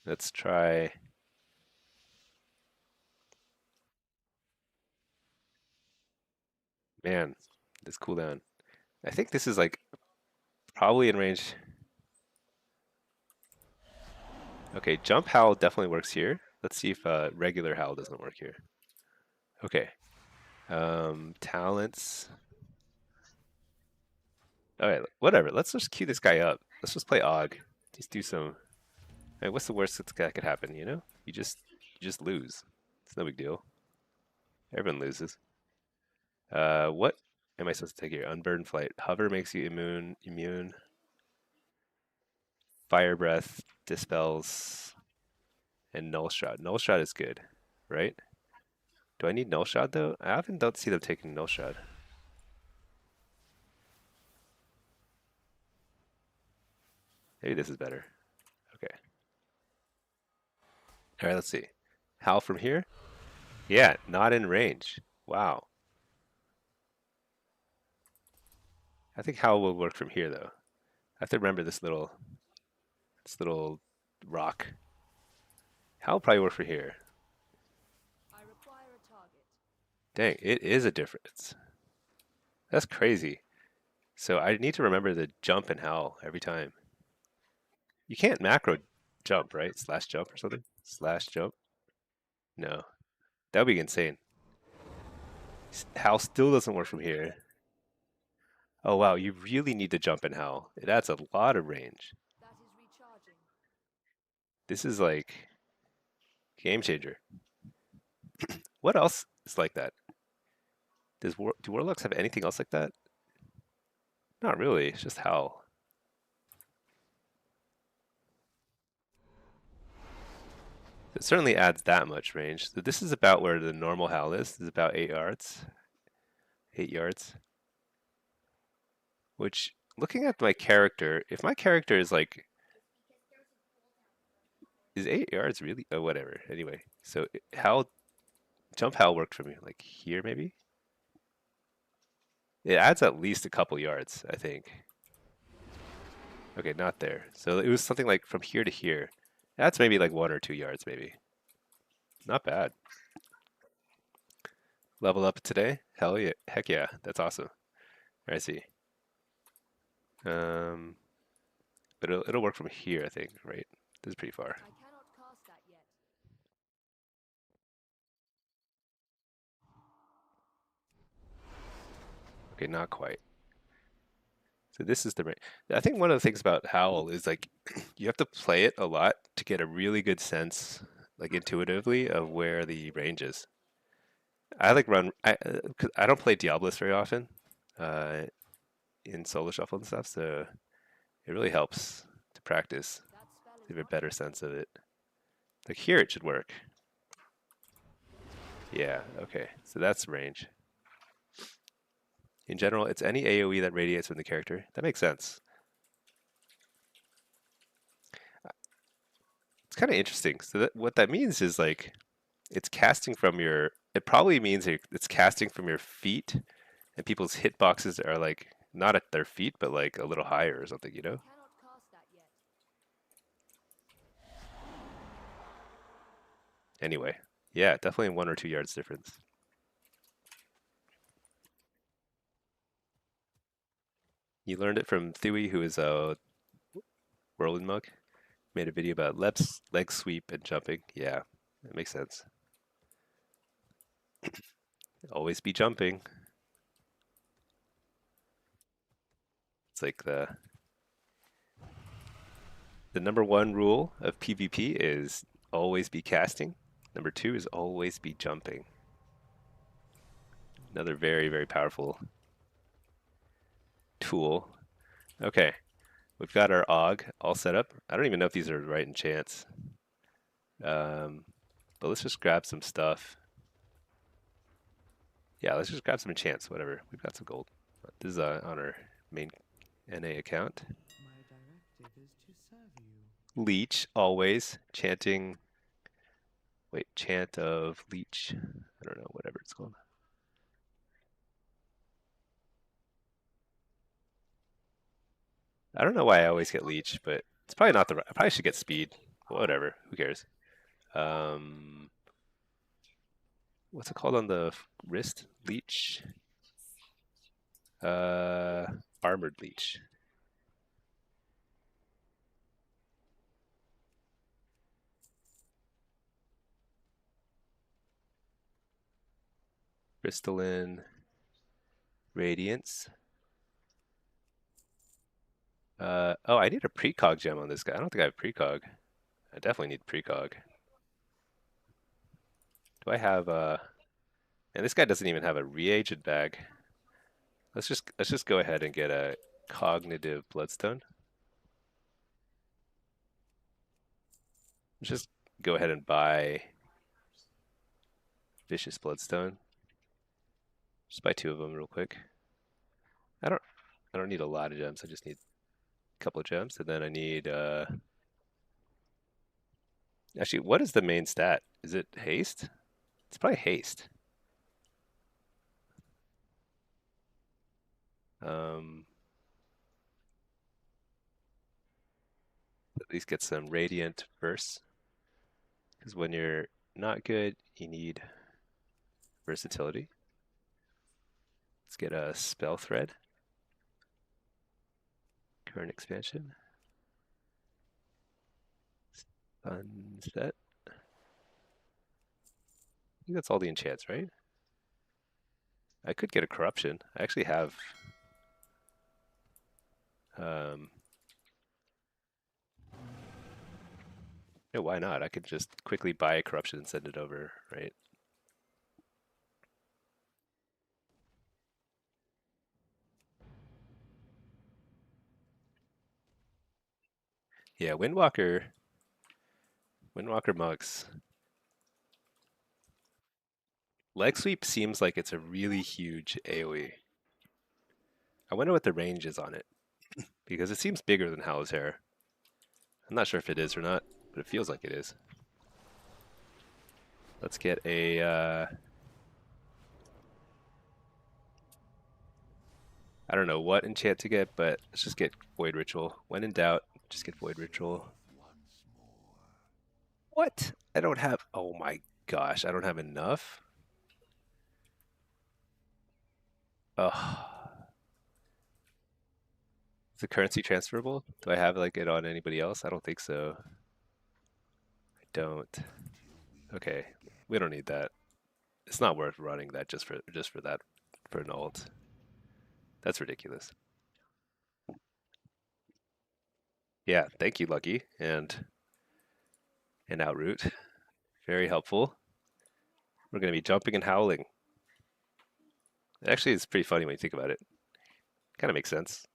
Let's try. Man, this cooldown. I think this is like probably in range. Okay, jump Howl definitely works here. Let's see if regular Howl doesn't work here. Okay. Talents. Alright, whatever. Let's just queue this guy up. Let's just play Og. Just do some. I mean, what's the worst that could happen, you know? You just lose. It's no big deal. Everyone loses. What am I supposed to take here? Unburdened Flight. Hover makes you immune. Fire Breath dispels. And Null Shot. Null Shot is good, right? Do I need Null Shot though? I often don't see them taking Null Shot. Maybe this is better. Okay. All right, let's see. Howl from here? Yeah, not in range. Wow. I think Howl will work from here though. I have to remember this little rock. Howl will probably work from here. Dang, it is a difference. That's crazy. So I need to remember the jump and Howl every time. You can't macro jump, right? Slash jump or something? Slash jump? No. That would be insane. Howl still doesn't work from here. Oh wow, you really need to jump and Howl. It adds a lot of range. This is like game changer. What else is like that? Do Warlocks have anything else like that? Not really. It's just Howl. It certainly adds that much range. So this is about where the normal Howl is. This is about 8 yards. 8 yards. Which, looking at my character, if my character is like, is 8 yards really? Oh, whatever. Anyway, so jump Howl worked for me. Like here, maybe? It adds at least a couple yards, I think. Okay, not there. So it was something like from here to here. That's maybe like 1 or 2 yards, maybe. Not bad. Level up today? Hell yeah. Heck yeah. That's awesome. I see. But it'll work from here, I think, right? This is pretty far. Okay, not quite. So this is the range. I think one of the things about Howl is like you have to play it a lot to get a really good sense, like intuitively, of where the range is. I like run. 'Cause I don't play Diablos very often, uh, in solo shuffle and stuff, so it really helps to practice to have a better sense of it. Like here, it should work. Yeah. Okay. So that's range. In general, it's any AoE that radiates from the character. That makes sense. It's kind of interesting. So what that means is like it's casting from your. It probably means it's casting from your feet, and people's hitboxes are like not at their feet, but like a little higher or something. You know? Anyway, yeah, definitely 1 or 2 yards difference. You learned it from Thuy, who is a whirlwind mug. Made a video about leg sweep and jumping. Yeah, that makes sense. Always be jumping. It's like the number one rule of PvP is always be casting, Number 2 is always be jumping. Another very, very powerful tool. Okay, we've got our AUG all set up. I don't even know if these are right enchants. But let's just grab some stuff. Yeah, let's just grab some enchants, whatever. We've got some gold. This is on our main NA account. My directive is to serve you. Leech, always. Chanting. Wait, chant of leech. I don't know, whatever it's called. I don't know why I always get leech, but it's probably not the right. I probably should get speed. Whatever, who cares? What's it called on the wrist? Leech. Armored leech. Crystalline. Radiance. Oh, I need a precog gem on this guy. I don't think I have precog. I definitely need precog. Do I have and this guy doesn't even have a reagent bag. Let's just go ahead and get a cognitive bloodstone. Let's just go ahead and buy vicious bloodstone. Just buy 2 of them real quick. I don't need a lot of gems. I just need a couple of gems, and then I need actually, what is the main stat? Is it haste? It's probably haste. At least get some radiant verse, because when you're not good, you need versatility. Let's get a spell thread. Current expansion. Sunset. I think that's all the enchants, right? I could get a corruption. I actually have yeah, why not? I could just quickly buy a corruption and send it over, right? Yeah, Windwalker mugs. Leg sweep seems like it's a really huge AoE. I wonder what the range is on it, because it seems bigger than Howl's Hair. I'm not sure if it is or not, but it feels like it is. Let's get a I don't know what enchant to get, but let's just get Void Ritual. When in doubt, just get Void Ritual. What? I don't have... Oh my gosh, I don't have enough? Ugh. Is the currency transferable? Do I have like it on anybody else? I don't think so. I don't. Okay, we don't need that. It's not worth running that just for that, for an ult. That's ridiculous. Yeah, thank you, Lucky, and Outroot. Very helpful. We're going to be jumping and howling. Actually, it's pretty funny when you think about it. Kind of makes sense.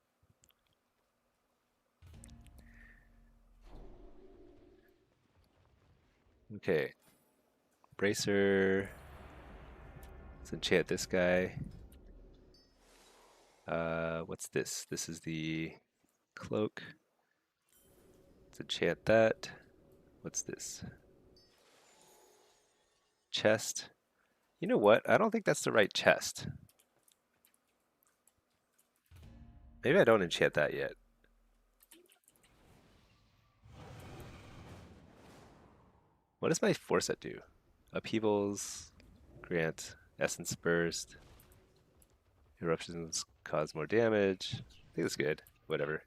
Okay. Bracer. Let's enchant this guy. What's this? This is the cloak. Let's enchant that. What's this? Chest. You know what? I don't think that's the right chest. Maybe I don't enchant that yet. What does my Forset do? Upheavals, grant essence burst, eruptions cause more damage. I think that's good. Whatever.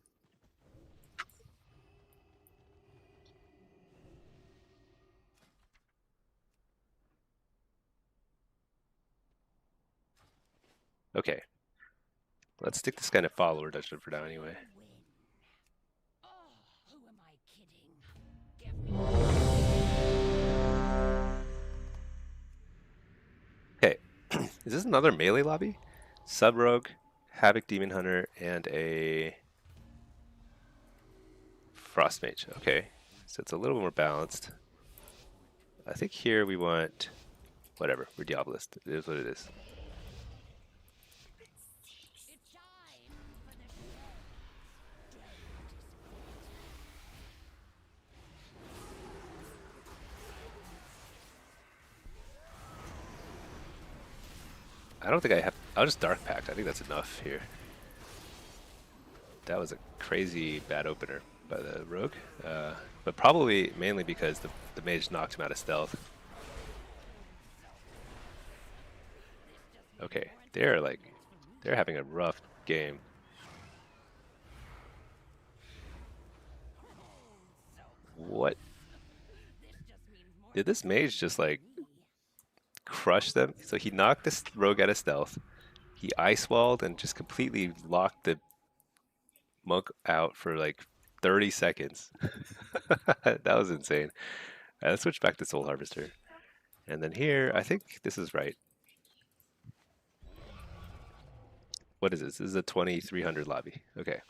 Okay. Let's stick this kind of follower dungeon for now anyway. Is this another melee lobby? Sub Rogue, Havoc Demon Hunter, and a Frost Mage. Okay, so it's a little more balanced. I think here we want whatever. We're Diabolist. It is what it is. I don't think I have. I'll just Dark Pact. I think that's enough here. That was a crazy bad opener by the Rogue, but probably mainly because the Mage knocked him out of stealth. Okay, they're having a rough game. What? Did this Mage just like crush them? So he knocked this Rogue out of stealth. He ice walled and just completely locked the monk out for like 30 seconds. That was insane. Let's switch back to Soul Harvester. And then here, I think this is right. What is this? This is a 2300 lobby. Okay.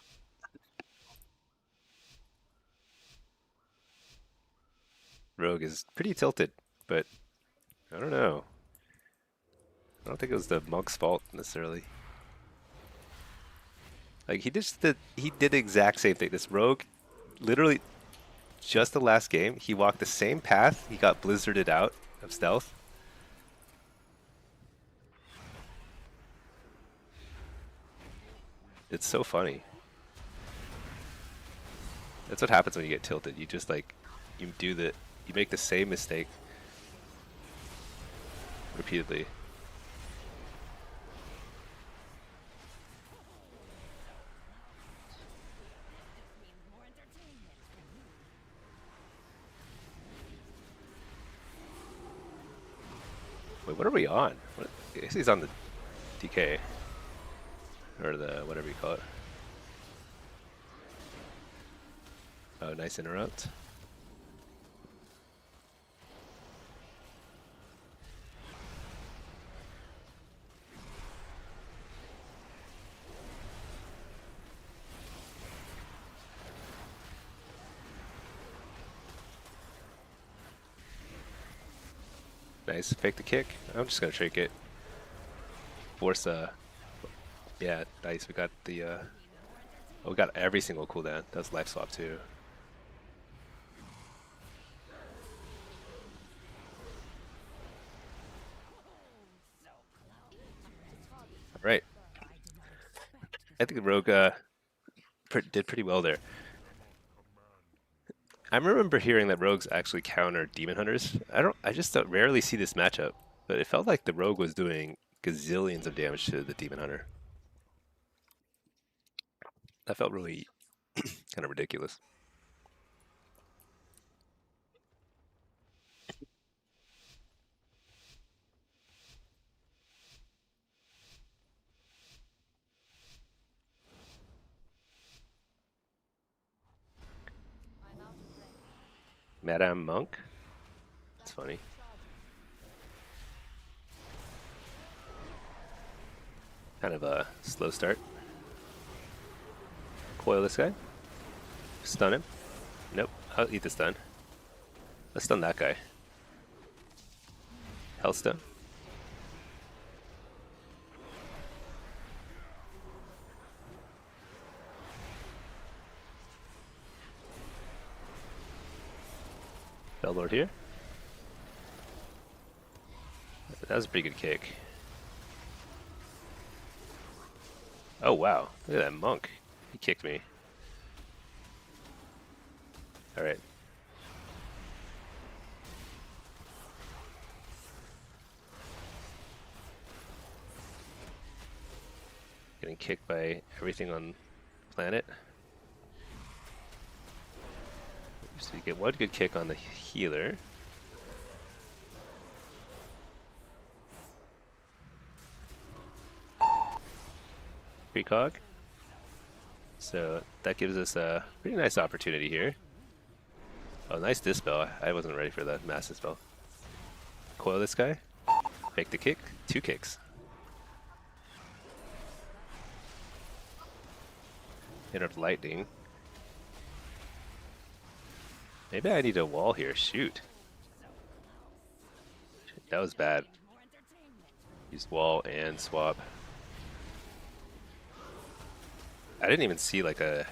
Rogue is pretty tilted, but I don't know. I don't think it was the monk's fault necessarily. Like he did the exact same thing. This Rogue, literally, just the last game, he walked the same path. He got blizzarded out of stealth. It's so funny. That's what happens when you get tilted. You just like, you make the same mistake repeatedly. Wait, what are we on? I guess he's on the DK. Or the, whatever you call it. Oh, nice interrupt. Nice, fake the kick. I'm just gonna trick it. Force yeah, nice. We got the oh, we got every single cooldown. That's life swap too. All right. I think the Rogue did pretty well there. I remember hearing that Rogues actually counter Demon Hunters. I just don't rarely see this matchup, but it felt like the Rogue was doing gazillions of damage to the Demon Hunter. That felt really kind of ridiculous. Madame Monk? That's funny. Kind of a slow start. Coil this guy. Stun him. Nope, I'll eat the stun. Let's stun that guy. Hellstone. Belllord here. That was a pretty good kick. Oh wow, look at that monk. He kicked me. Alright. Getting kicked by everything on the planet. So you get one good kick on the healer. Precog. So that gives us a pretty nice opportunity here. Oh, nice dispel. I wasn't ready for that massive spell. Coil this guy. Make the kick. 2 kicks. Interrupt lightning. Maybe I need a wall here. Shoot. That was bad. Use wall and swap. I didn't even see like him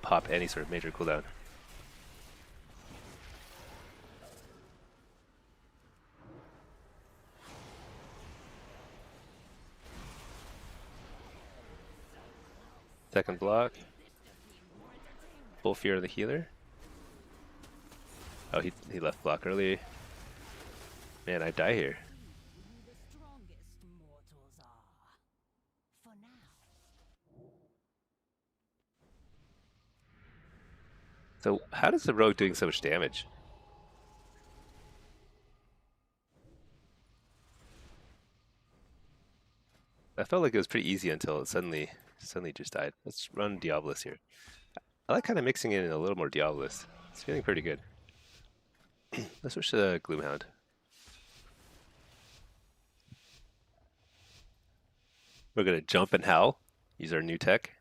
pop any sort of major cooldown. Second block. Full fear of the healer. Oh, he left block early. Man, I die here. So how does the rogue doing so much damage? I felt like it was pretty easy until it suddenly just died. Let's run Diabolus here. I like kind of mixing in a little more Diabolus. It's feeling pretty good. Let's switch to the Gloomhound. We're gonna jump and howl. Use our new tech.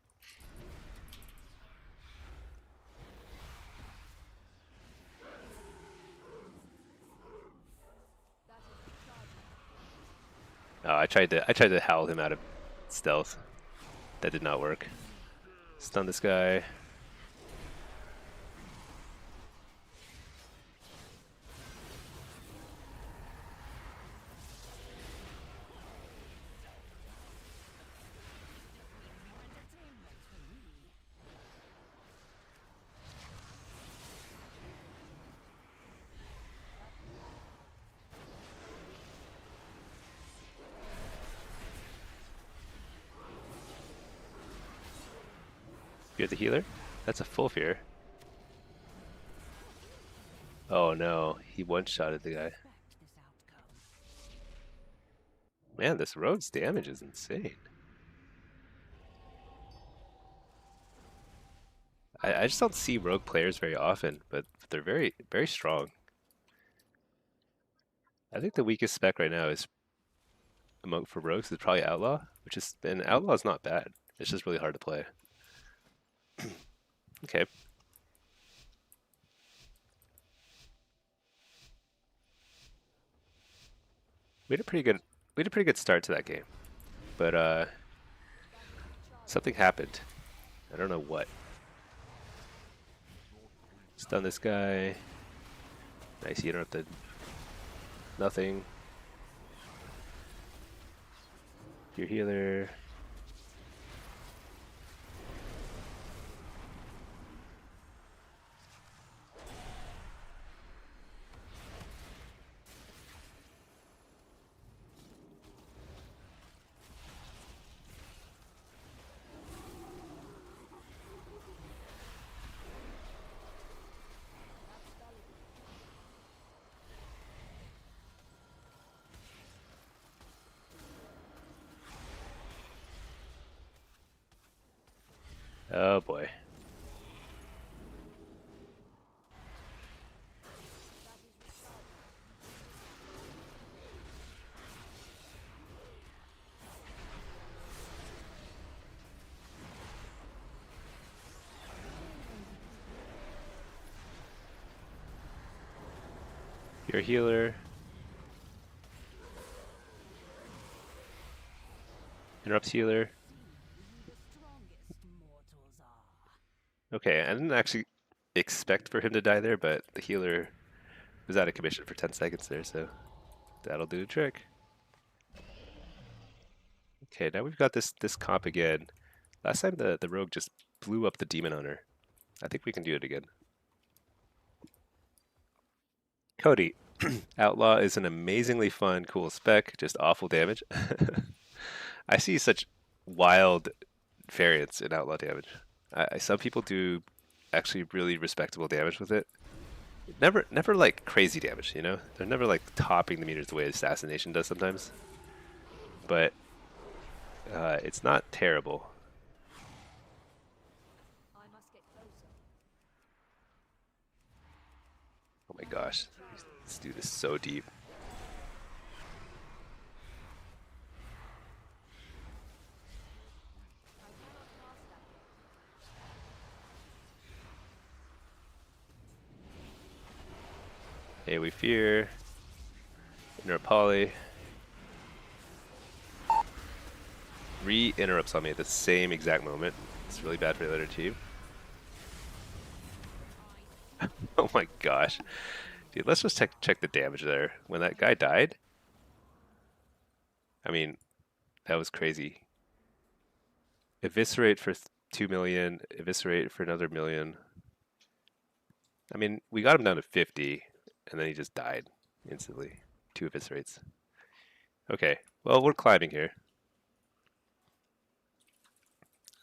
Oh, I tried to howl him out of stealth. That did not work. Stun this guy. Fear the healer? That's a full fear. Oh no, he one-shotted the guy. Man, this rogue's damage is insane. I just don't see rogue players very often, but they're very, very strong. I think the weakest spec right now is among for rogues is probably outlaw, and outlaw is not bad. It's just really hard to play. Okay. We had a pretty good start to that game. But something happened. I don't know what. Stun this guy. Nice, he interrupted. Nothing. Your healer. Oh boy. Your healer. Interrupts healer. Okay, I didn't actually expect for him to die there, but the healer was out of commission for 10 seconds there, so that'll do the trick. Okay, now we've got this comp again. Last time the rogue just blew up the demon hunter. I think we can do it again. Cody, Outlaw is an amazingly fun, cool spec, just awful damage. I see such wild variance in Outlaw damage. Some people do actually really respectable damage with it. Never like crazy damage, you know? They're never like topping the meters the way Assassination does sometimes. But it's not terrible. Oh my gosh, this dude is so deep. AoE Fear. Interrupt Poly. Re-interrupts on me at the same exact moment. It's really bad for the other team. Oh my gosh. Dude, let's just check the damage there. When that guy died, I mean, that was crazy. Eviscerate for 2 million, eviscerate for another million. I mean, we got him down to 50, and then he just died instantly. 2 eviscerates. Okay, well, we're climbing here.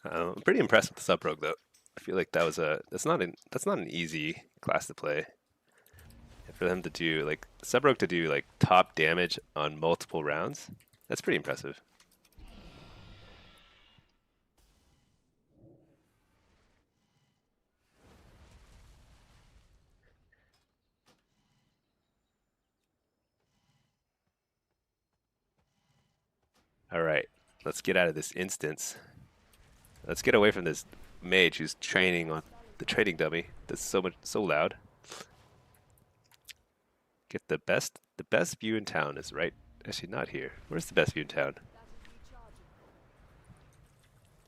I'm pretty impressed with the sub rogue though. I feel like that's not an easy class to play. And for them to do like sub rogue to do like top damage on multiple rounds, that's pretty impressive. All right, let's get out of this instance. Let's get away from this mage who's training on the trading dummy. That's so loud. Get the best view in town is right. Actually, not here. Where's the best view in town?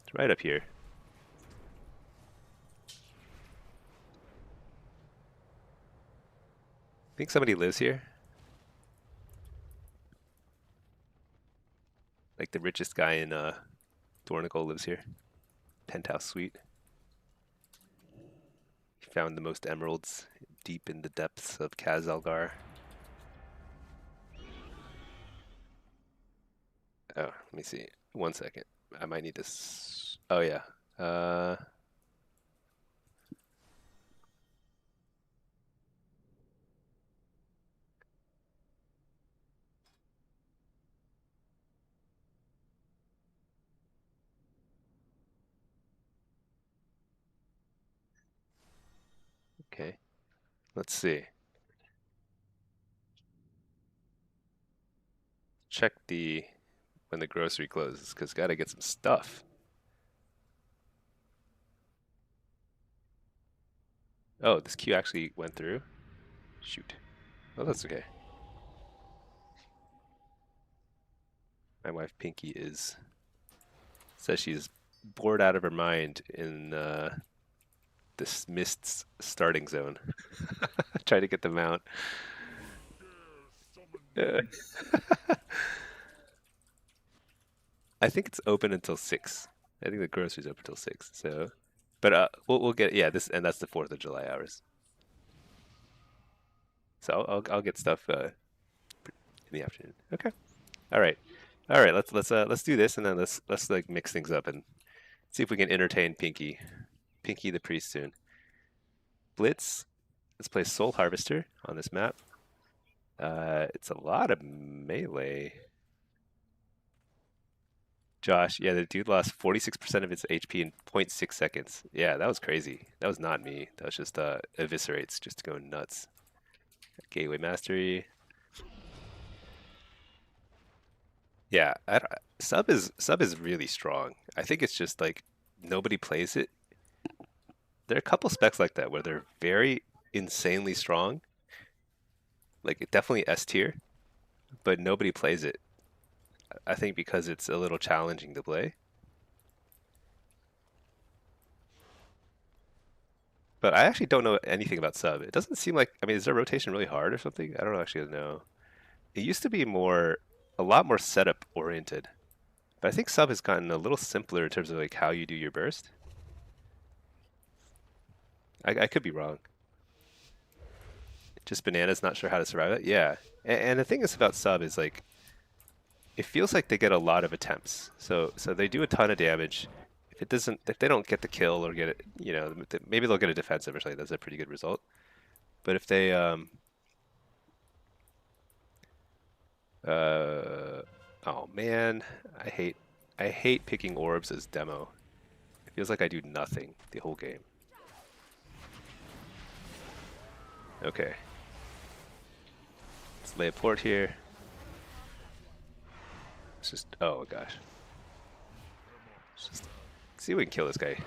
It's right up here. Think somebody lives here? Like the richest guy in Dornicle lives here. Penthouse suite. He found the most emeralds deep in the depths of Khazalgar. Oh, let me see. 1 second. I might need this. Oh yeah. Okay. Let's see. Check the when the grocery closes, because gotta get some stuff. Oh, this queue actually went through? Shoot. Oh, that's okay. My wife Pinky says she's bored out of her mind in this Mist's starting zone. Try to get the mount. I think it's open until 6. I think the grocery's open until 6. So, but we'll get this, and that's the 4th of July hours. So I'll get stuff in the afternoon. Okay. All right. All right. Let's do this, and then let's like mix things up and see if we can entertain Pinky the priest soon. Blitz. Let's play Soul Harvester on this map. It's a lot of melee. Josh, yeah, the dude lost 46% of his HP in 0.6 seconds. Yeah, that was crazy. That was not me. That was just eviscerates, just going nuts. Gateway Mastery. Yeah, sub is really strong. I think it's just like nobody plays it. There are a couple specs like that where they're very insanely strong. Like definitely S tier, but nobody plays it. I think because it's a little challenging to play. But I actually don't know anything about sub. It doesn't seem like, I mean, is their rotation really hard or something? I don't actually know. It used to be a lot more setup oriented. But I think sub has gotten a little simpler in terms of like how you do your burst. I could be wrong. Just bananas not sure how to survive it. Yeah. And the thing is about sub is like, it feels like they get a lot of attempts. So they do a ton of damage. If they don't get the kill or get it, maybe they'll get a defensive or something. That's a pretty good result. But if they oh man, I hate picking orbs as demo. It feels like I do nothing the whole game. Okay. Let's lay a port here. Let's just, oh gosh. Let's just see if we can kill this guy.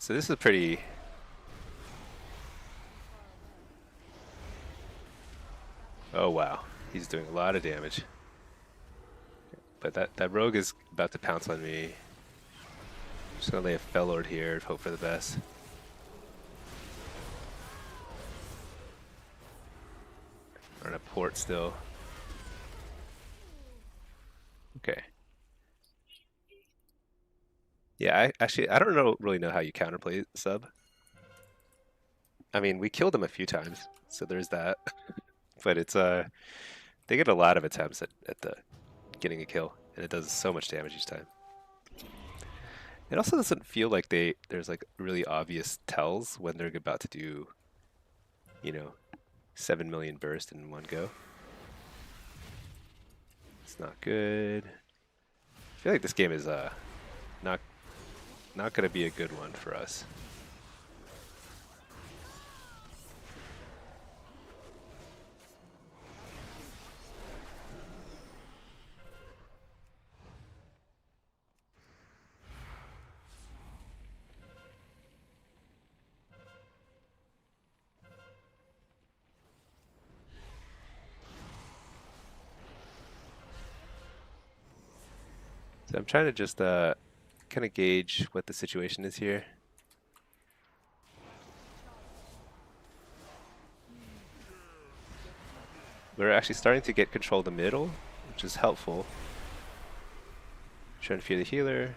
So this is pretty. Oh wow, he's doing a lot of damage. But that rogue is about to pounce on me. I'm just gonna lay a Fellord here, hope for the best. We're in a port still. Okay. Yeah, I don't really know how you counterplay sub. I mean, we killed him a few times, so there's that. But it's they get a lot of attempts at the getting a kill, and it does so much damage each time. It also doesn't feel like there's like really obvious tells when they're about to do, you know, 7 million burst in one go. It's not good. I feel like this game is not gonna be a good one for us. So I'm trying to just kind of gauge what the situation is here. We're actually starting to get control of the middle, which is helpful. Trying to fear the healer.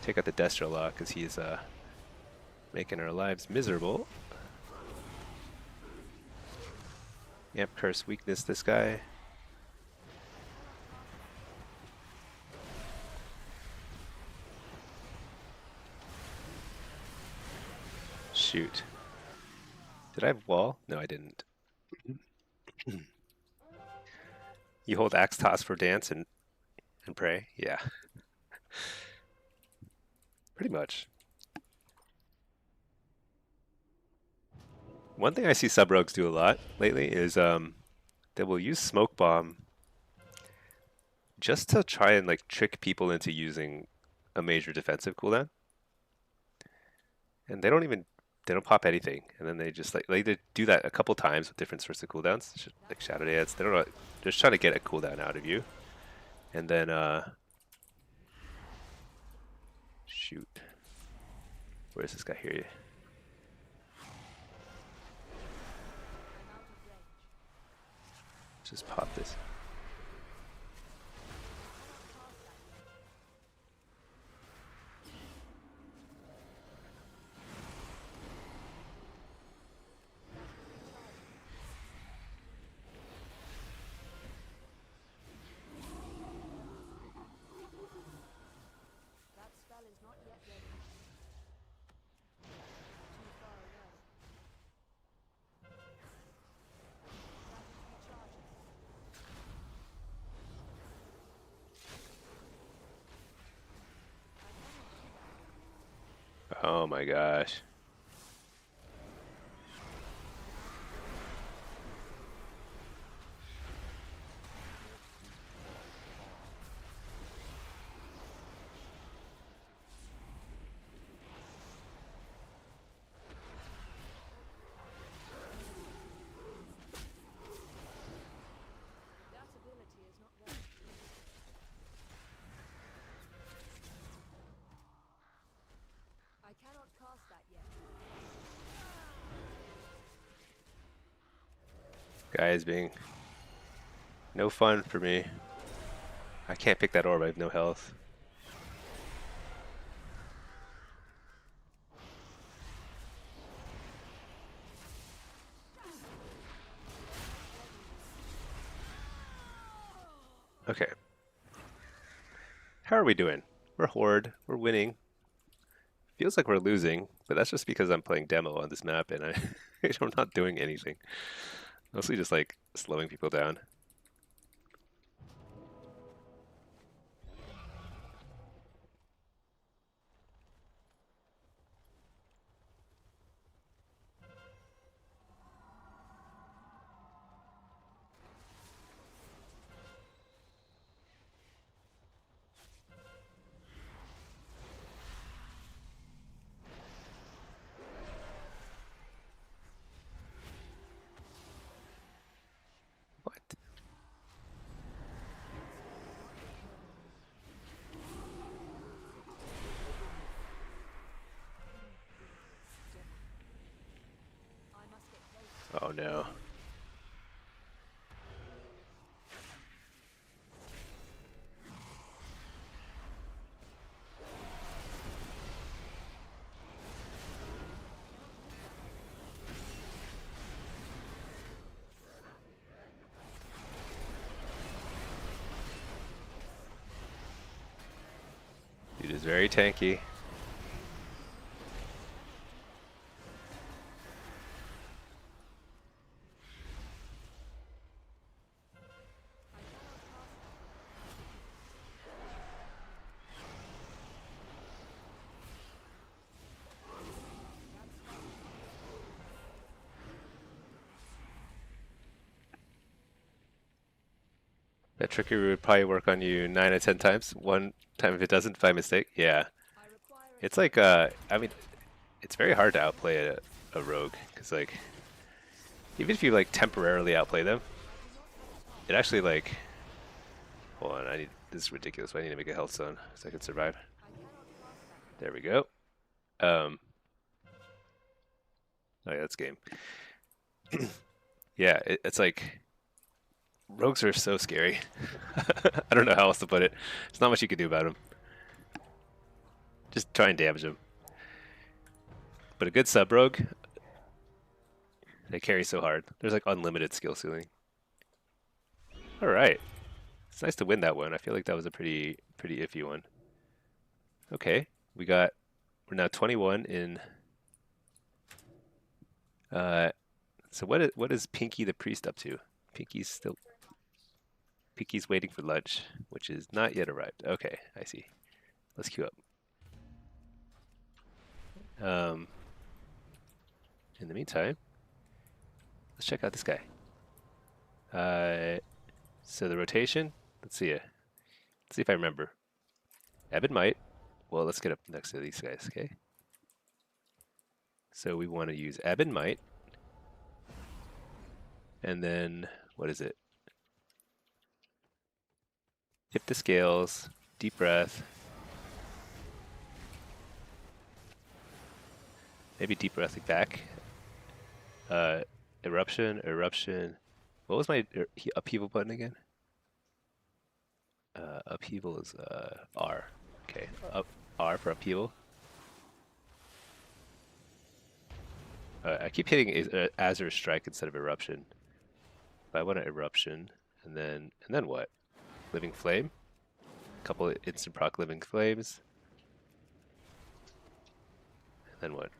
Take out the Destro Lock because he's making our lives miserable. Amp Curse weakness this guy. Shoot. Did I have wall? No, I didn't. You hold Axe Toss for dance and pray? Yeah. Pretty much. One thing I see sub rogues do a lot lately is they will use Smoke Bomb just to try and like trick people into using a major defensive cooldown. And they don't pop anything, and then they just like they do that a couple times with different sorts of cooldowns, like Shadow Dance. They don't know, they're just trying to get a cooldown out of you, and then shoot, where's this guy here? Just pop this. Oh my gosh. Guy is being no fun for me. I can't pick that orb, I have no health. Okay. How are we doing? We're Horde, we're winning. Feels like we're losing, but that's just because I'm playing demo on this map and I'm not doing anything. Mostly just like slowing people down. no. Dude is very tanky. That trickery would probably work on you 9 out of 10 times. One time if it doesn't by mistake. Yeah. It's like, I mean, it's very hard to outplay a rogue. Because, like, even if you, like, temporarily outplay them, it actually, like... Hold on, this is ridiculous, but I need to make a health zone so I can survive. There we go. Oh yeah, that's game. Yeah, it's like... Rogues are so scary. I don't know how else to put it. There's not much you can do about them. Just try and damage them. But a good sub rogue, they carry so hard. There's like unlimited skill ceiling. All right, it's nice to win that one. I feel like that was a pretty iffy one. Okay, we're now 21 in. So what is Pinky the priest up to? Pinky's waiting for lunch, which is not yet arrived. Okay, I see. Let's queue up. In the meantime, let's check out this guy. So the rotation, let's see it. Let's see if I remember. Ebb and Might. Well, let's get up next to these guys, okay? So we want to use Ebb and Might. And then, what is it? Tip the scales, deep breath. Maybe deep breathing back. Eruption. What was my upheaval button again? Upheaval is R. Okay, R for upheaval. I keep hitting Azure Strike instead of Eruption. But I want an Eruption, and then what? Living Flame. A couple of instant proc Living Flames. And then what?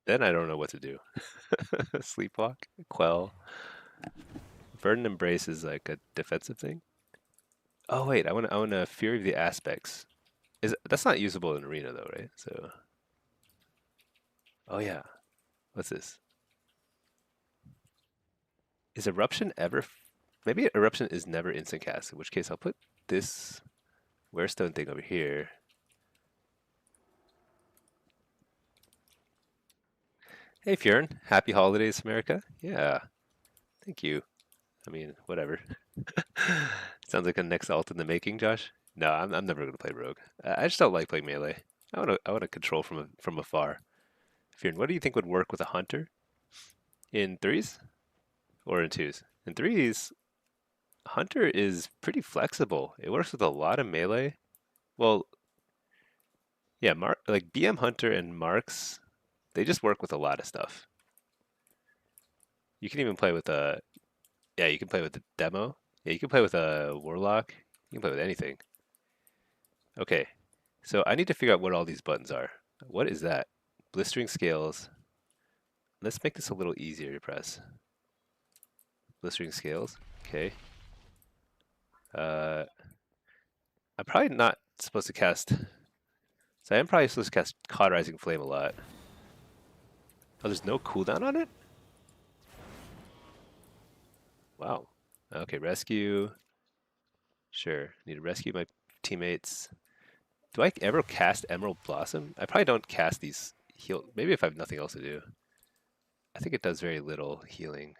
Then I don't know what to do. Sleepwalk, Quell. Verdant Embrace is like a defensive thing. Oh wait, I want a Fury of the Aspects. That's not usable in Arena though, right? So. Oh yeah. What's this? Is Eruption ever? Maybe Eruption is never instant cast. In which case, I'll put this Warestone thing over here. Hey Fjern, happy holidays, America. Yeah, thank you. I mean, whatever. Sounds like a next alt in the making, Josh. No, I'm never gonna play Rogue. I just don't like playing melee. I wanna control from afar. Fjern, what do you think would work with a hunter in threes or in twos? In threes, hunter is pretty flexible. It works with a lot of melee. Well, yeah, like BM hunter and marks, they just work with a lot of stuff. You can even play with a Yeah, you can play with the demo. Yeah, you can play with a Warlock. You can play with anything. Okay, so I need to figure out what all these buttons are. What is that? Blistering scales. Let's make this a little easier to press. Blistering scales. Okay. I'm probably not supposed to cast. So I am probably supposed to cast Cauterizing Flame a lot. Oh, there's no cooldown on it? Wow. Okay, rescue. Sure. Need to rescue my teammates. Do I ever cast Emerald Blossom? I probably don't cast these heal. Maybe if I have nothing else to do. I think it does very little healing.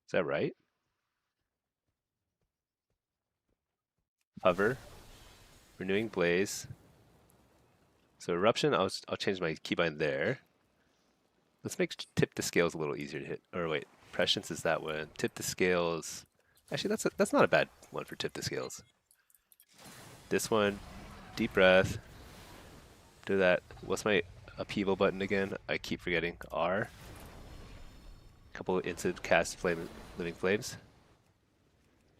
Is that right? Hover. Renewing Blaze. So eruption, I'll change my keybind there. Let's make tip the scales a little easier to hit. Or wait, prescience is that one. Tip the scales. Actually, that's not a bad one for tip the scales. This one, deep breath. Do that. What's my upheaval button again? I keep forgetting. R. Couple of instant cast flame, living flames,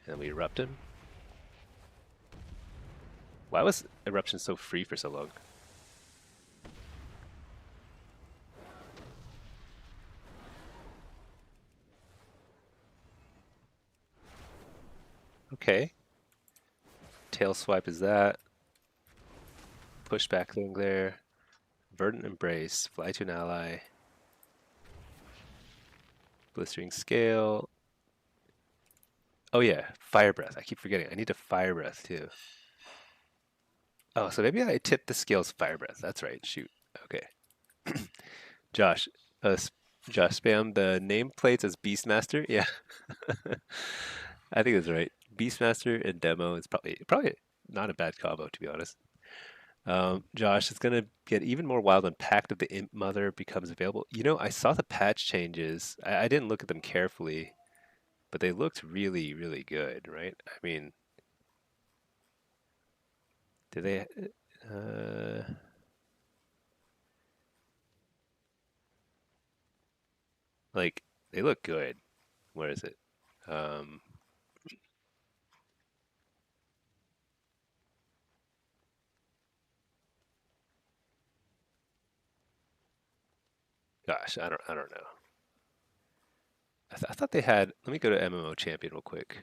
and we erupt him. Why was eruption so free for so long? Okay. Tail swipe is that. Pushback thing there. Verdant embrace. Fly to an ally. Blistering scale. Oh yeah, fire breath. I keep forgetting. I need to fire breath too. Oh, so maybe I tipped the scales fire breath. That's right. Shoot. Okay. Josh, Josh, spam the nameplates as Beastmaster. Yeah, I think that's right. Beastmaster and demo is probably not a bad combo to be honest. Josh, it's gonna get even more wild when Pact of the Imp Mother becomes available. You know, I saw the patch changes. I didn't look at them carefully, but they looked really, really good, right? I mean, did they? Like they look good. Where is it? Um, Gosh, I don't know. I thought they had. Let me go to MMO Champion real quick.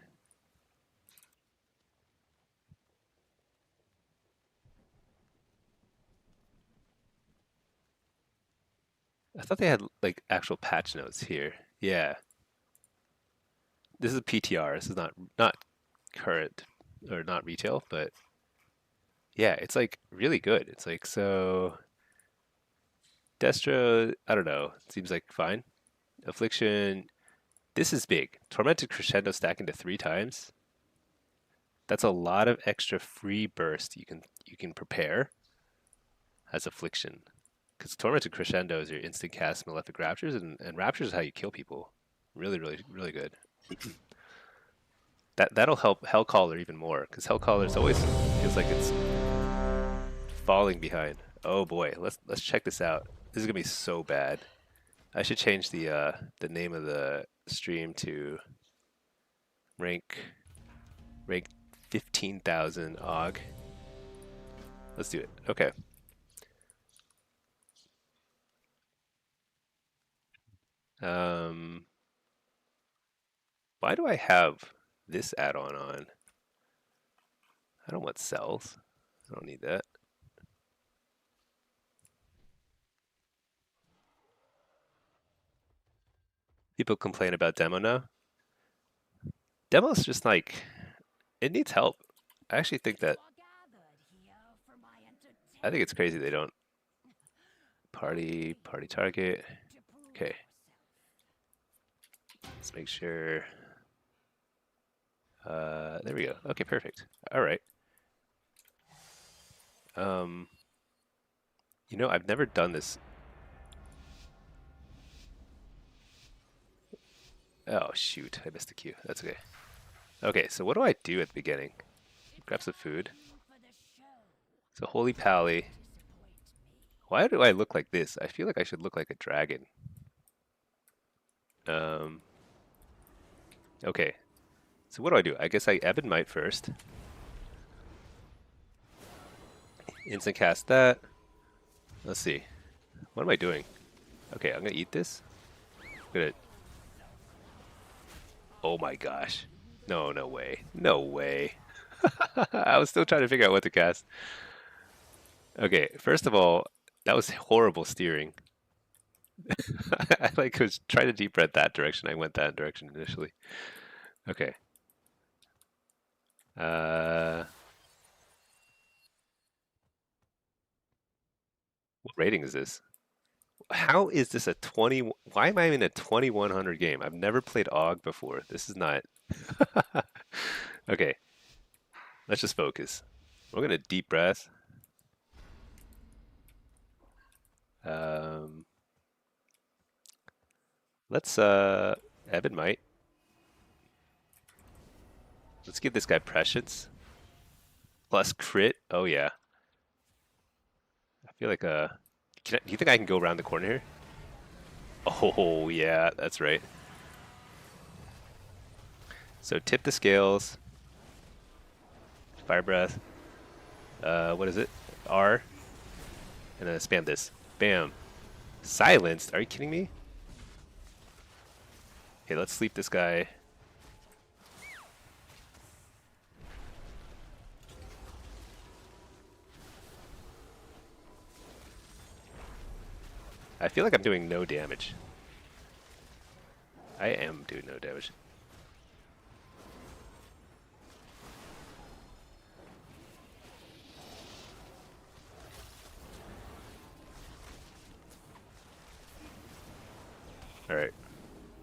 I thought they had like actual patch notes here. Yeah, this is a PTR. This is not current or not retail, but yeah, it's like really good. It's like so. Destro, I don't know. Seems like fine. Affliction. This is big. Tormented Crescendo stacking to 3 times. That's a lot of extra free burst you can prepare as Affliction. Because Tormented Crescendo is your instant cast Malefic Raptures, and Raptures is how you kill people. Really, really, really good. That'll help Hellcaller even more, because Hellcaller always feels like it's falling behind. Oh boy, let's check this out. This is gonna be so bad. I should change the name of the stream to rank rank 15,000 Og. Let's do it. Okay. Um, why do I have this add-on on? I don't want cells. I don't need that. People complain about demo now. Demo's just like it needs help. I actually think that I think it's crazy they don't party target. Okay, let's make sure. There we go. Okay, perfect. All right. Um, I've never done this. Oh shoot, I missed the cue. That's okay. Okay, so what do I do at the beginning? Grab some food. So holy pally. Why do I look like this? I feel like I should look like a dragon. Um, okay. So what do? I guess I ebb and might first. Instant cast that. Let's see. What am I doing? Okay, I'm gonna eat this. I'm gonna. Oh my gosh. No, no way. No way. I was still trying to figure out what to cast. Okay, first of all, that was horrible steering. I like was trying to deep breath that direction. I went that direction initially. Okay. Uh, what rating is this? How is this a 20? Why am I in a 2100 game? I've never played AUG before. This is not. Okay, let's just focus. We're gonna deep breath. Um, let's Evan might. Let's give this guy prescience plus crit. Oh yeah. I feel like do you think I can go around the corner here? Oh yeah, that's right. So tip the scales, fire breath. What is it? R, and then spam this. Bam. Silenced? Are you kidding me? Okay, let's sleep this guy. I feel like I'm doing no damage. I am doing no damage. Alright,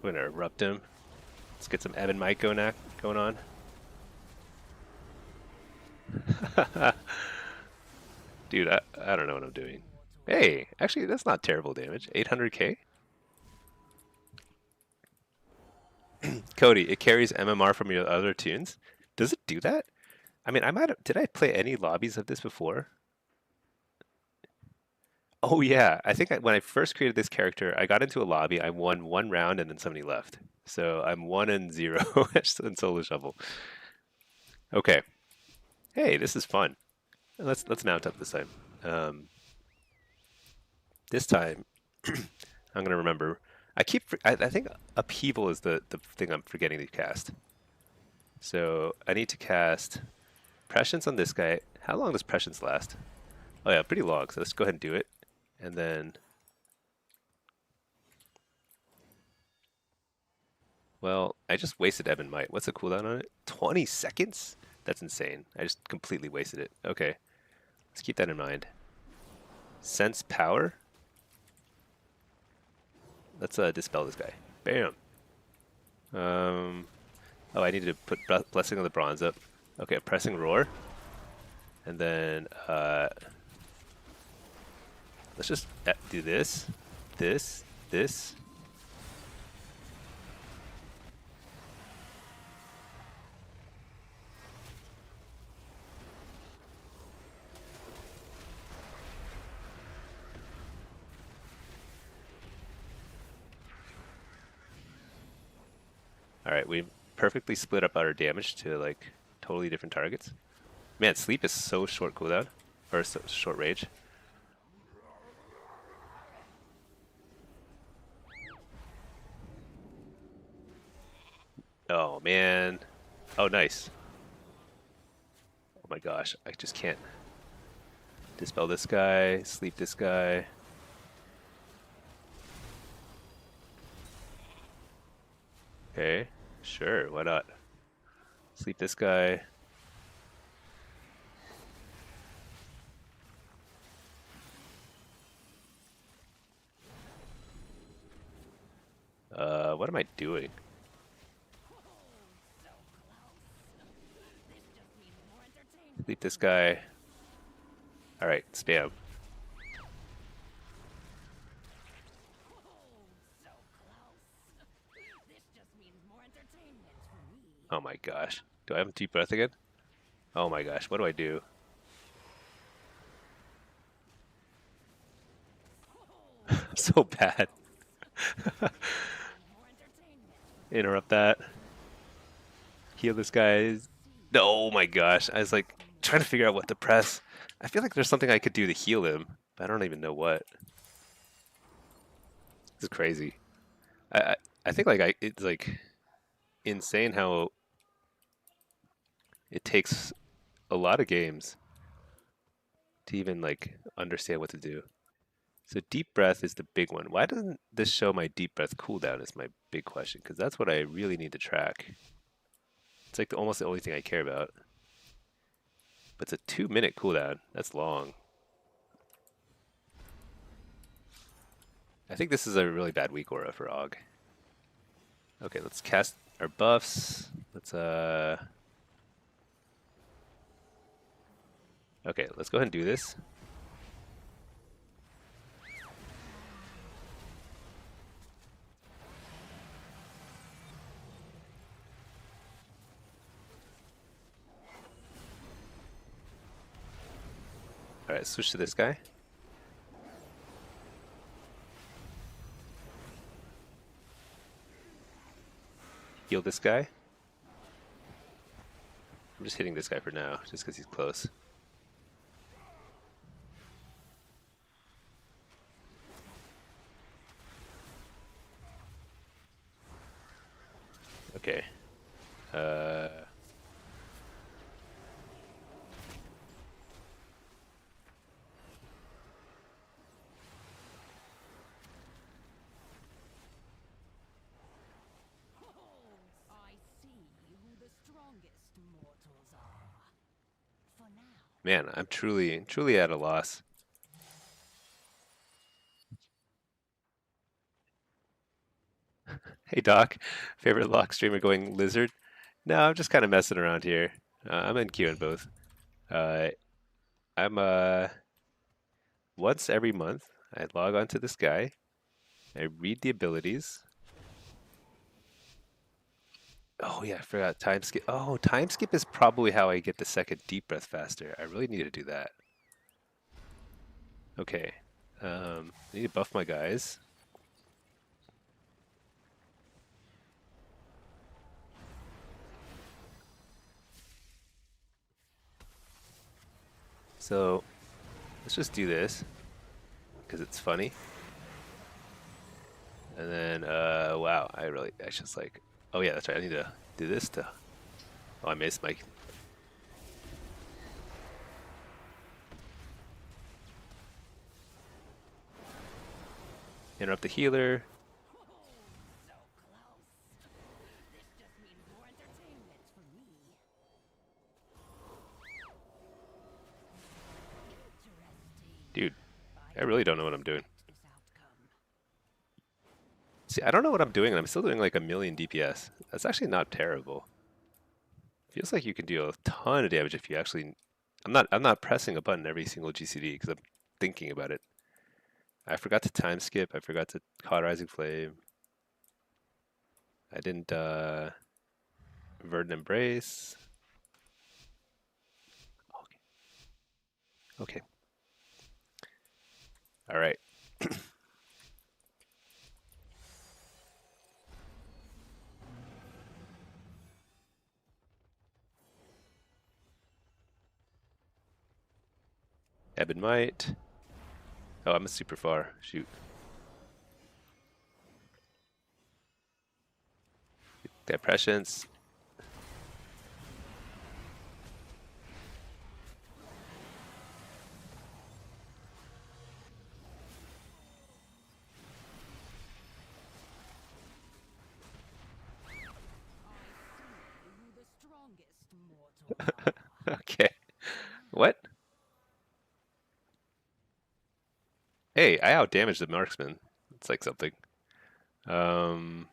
we're gonna erupt him. Let's get some Evan Mike going on. Dude, I don't know what I'm doing. Hey, actually, that's not terrible damage. 800k? Cody, it carries MMR from your other tunes. Does it do that? I mean, I might have. Did I play any lobbies of this before? Oh yeah, I think when I first created this character, I got into a lobby. I won one round and then somebody left. So I'm 1-0 in solo shuffle. Okay. Hey, this is fun. Let's mount up this time. Um, this time, I'm gonna remember. I think upheaval is the thing I'm forgetting to cast. So I need to cast prescience on this guy. How long does prescience last? Oh yeah, pretty long. So let's go ahead and do it. And then, well, I just wasted Evan Might. What's the cooldown on it? 20 seconds? That's insane. I just completely wasted it. Okay, let's keep that in mind. Sense power. Let's dispel this guy. Bam. Oh, I need to put Blessing on the Bronze up. Okay, pressing roar. And then let's just do this, this. All right, we perfectly split up our damage to like totally different targets. Man, sleep is so short cooldown, or so short range. Oh man. Oh nice. Oh my gosh, I just can't dispel this guy, sleep this guy. Okay, sure, why not? Sleep this guy. What am I doing? Sleep this guy. All right, spam. Oh my gosh. Do I have a deep breath again? Oh my gosh, what do I do? So bad. Interrupt that. Heal this guy. No, oh my gosh. I was like trying to figure out what to press. I feel like there's something I could do to heal him, but I don't even know what. This is crazy. I I think like it's like insane how it takes a lot of games to even like understand what to do. So deep breath is the big one. Why doesn't this show my deep breath cooldown is my big question, because that's what I really need to track. It's like almost the only thing I care about. But it's a 2-minute cooldown. That's long. I think this is a really bad weak aura for Og. Okay, let's cast our buffs. Let's okay, let's go ahead and do this. All right, switch to this guy. Heal this guy. I'm just hitting this guy for now, just because he's close. Okay. Uh, I see who the strongest mortals are. For now. Man, I'm truly at a loss. Hey Doc, favorite lock streamer going lizard? No, I'm just kind of messing around here. I'm in queue in both. Uh, I'm once every month I log on to this guy. I read the abilities. Oh yeah, I forgot time skip. Oh, time skip is probably how I get the second deep breath faster. I really need to do that. Okay. I need to buff my guys. So let's just do this because it's funny. And then, wow, I just like, oh yeah, that's right. I need to do this to, oh, I missed my, interrupt the healer. So close. This just means more entertainment for me. Interesting. Dude, I I really don't know what I'm doing. expect this outcome. See, I don't know what I'm doing, and I'm still doing like a million DPS. That's actually not terrible. Feels like you can deal a ton of damage if you actually. I'm not pressing a button every single GCD because I'm thinking about it. I forgot to time skip. I forgot to cauterizing flame. I didn't verdant embrace. Okay. Okay. All right. Ebb and might. Oh, I'm super far. Shoot. That prescience. Who the strongest mortals are. Okay. What? Hey, I outdamaged the marksman. It's like something. Um,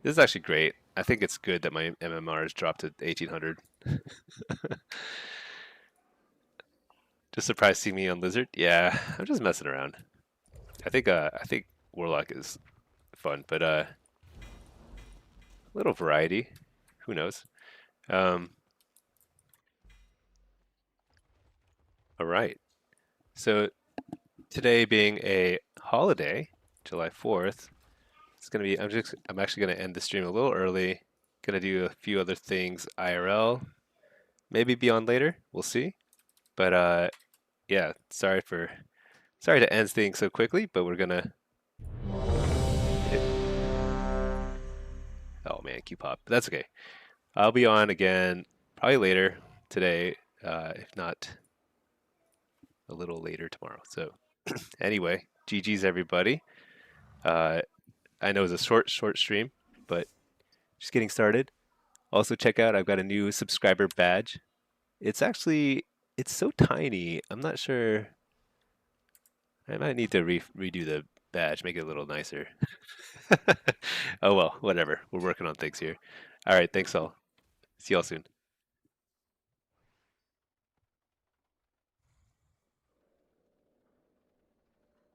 this is actually great. I think it's good that my MMR has dropped to 1800. Just surprised seeing me on Lizard. Yeah, I'm just messing around. I think Warlock is fun, but a little variety. Who knows? Um, all right. So today being a holiday, July 4th, it's gonna be. I'm actually gonna end the stream a little early. Gonna do a few other things IRL. Maybe be on later. We'll see. But yeah. Sorry to end things so quickly, but we're gonna hit. Oh man, Q pop. But that's okay. I'll be on again probably later today, if not a little later tomorrow. So anyway, GG's everybody. Uh, I know it's a short stream, but just getting started. Also check out I've got a new subscriber badge. It's so tiny. I'm not sure. I might need to redo the badge, make it a little nicer. Oh well, whatever. We're working on things here. All right, thanks all. See y'all soon.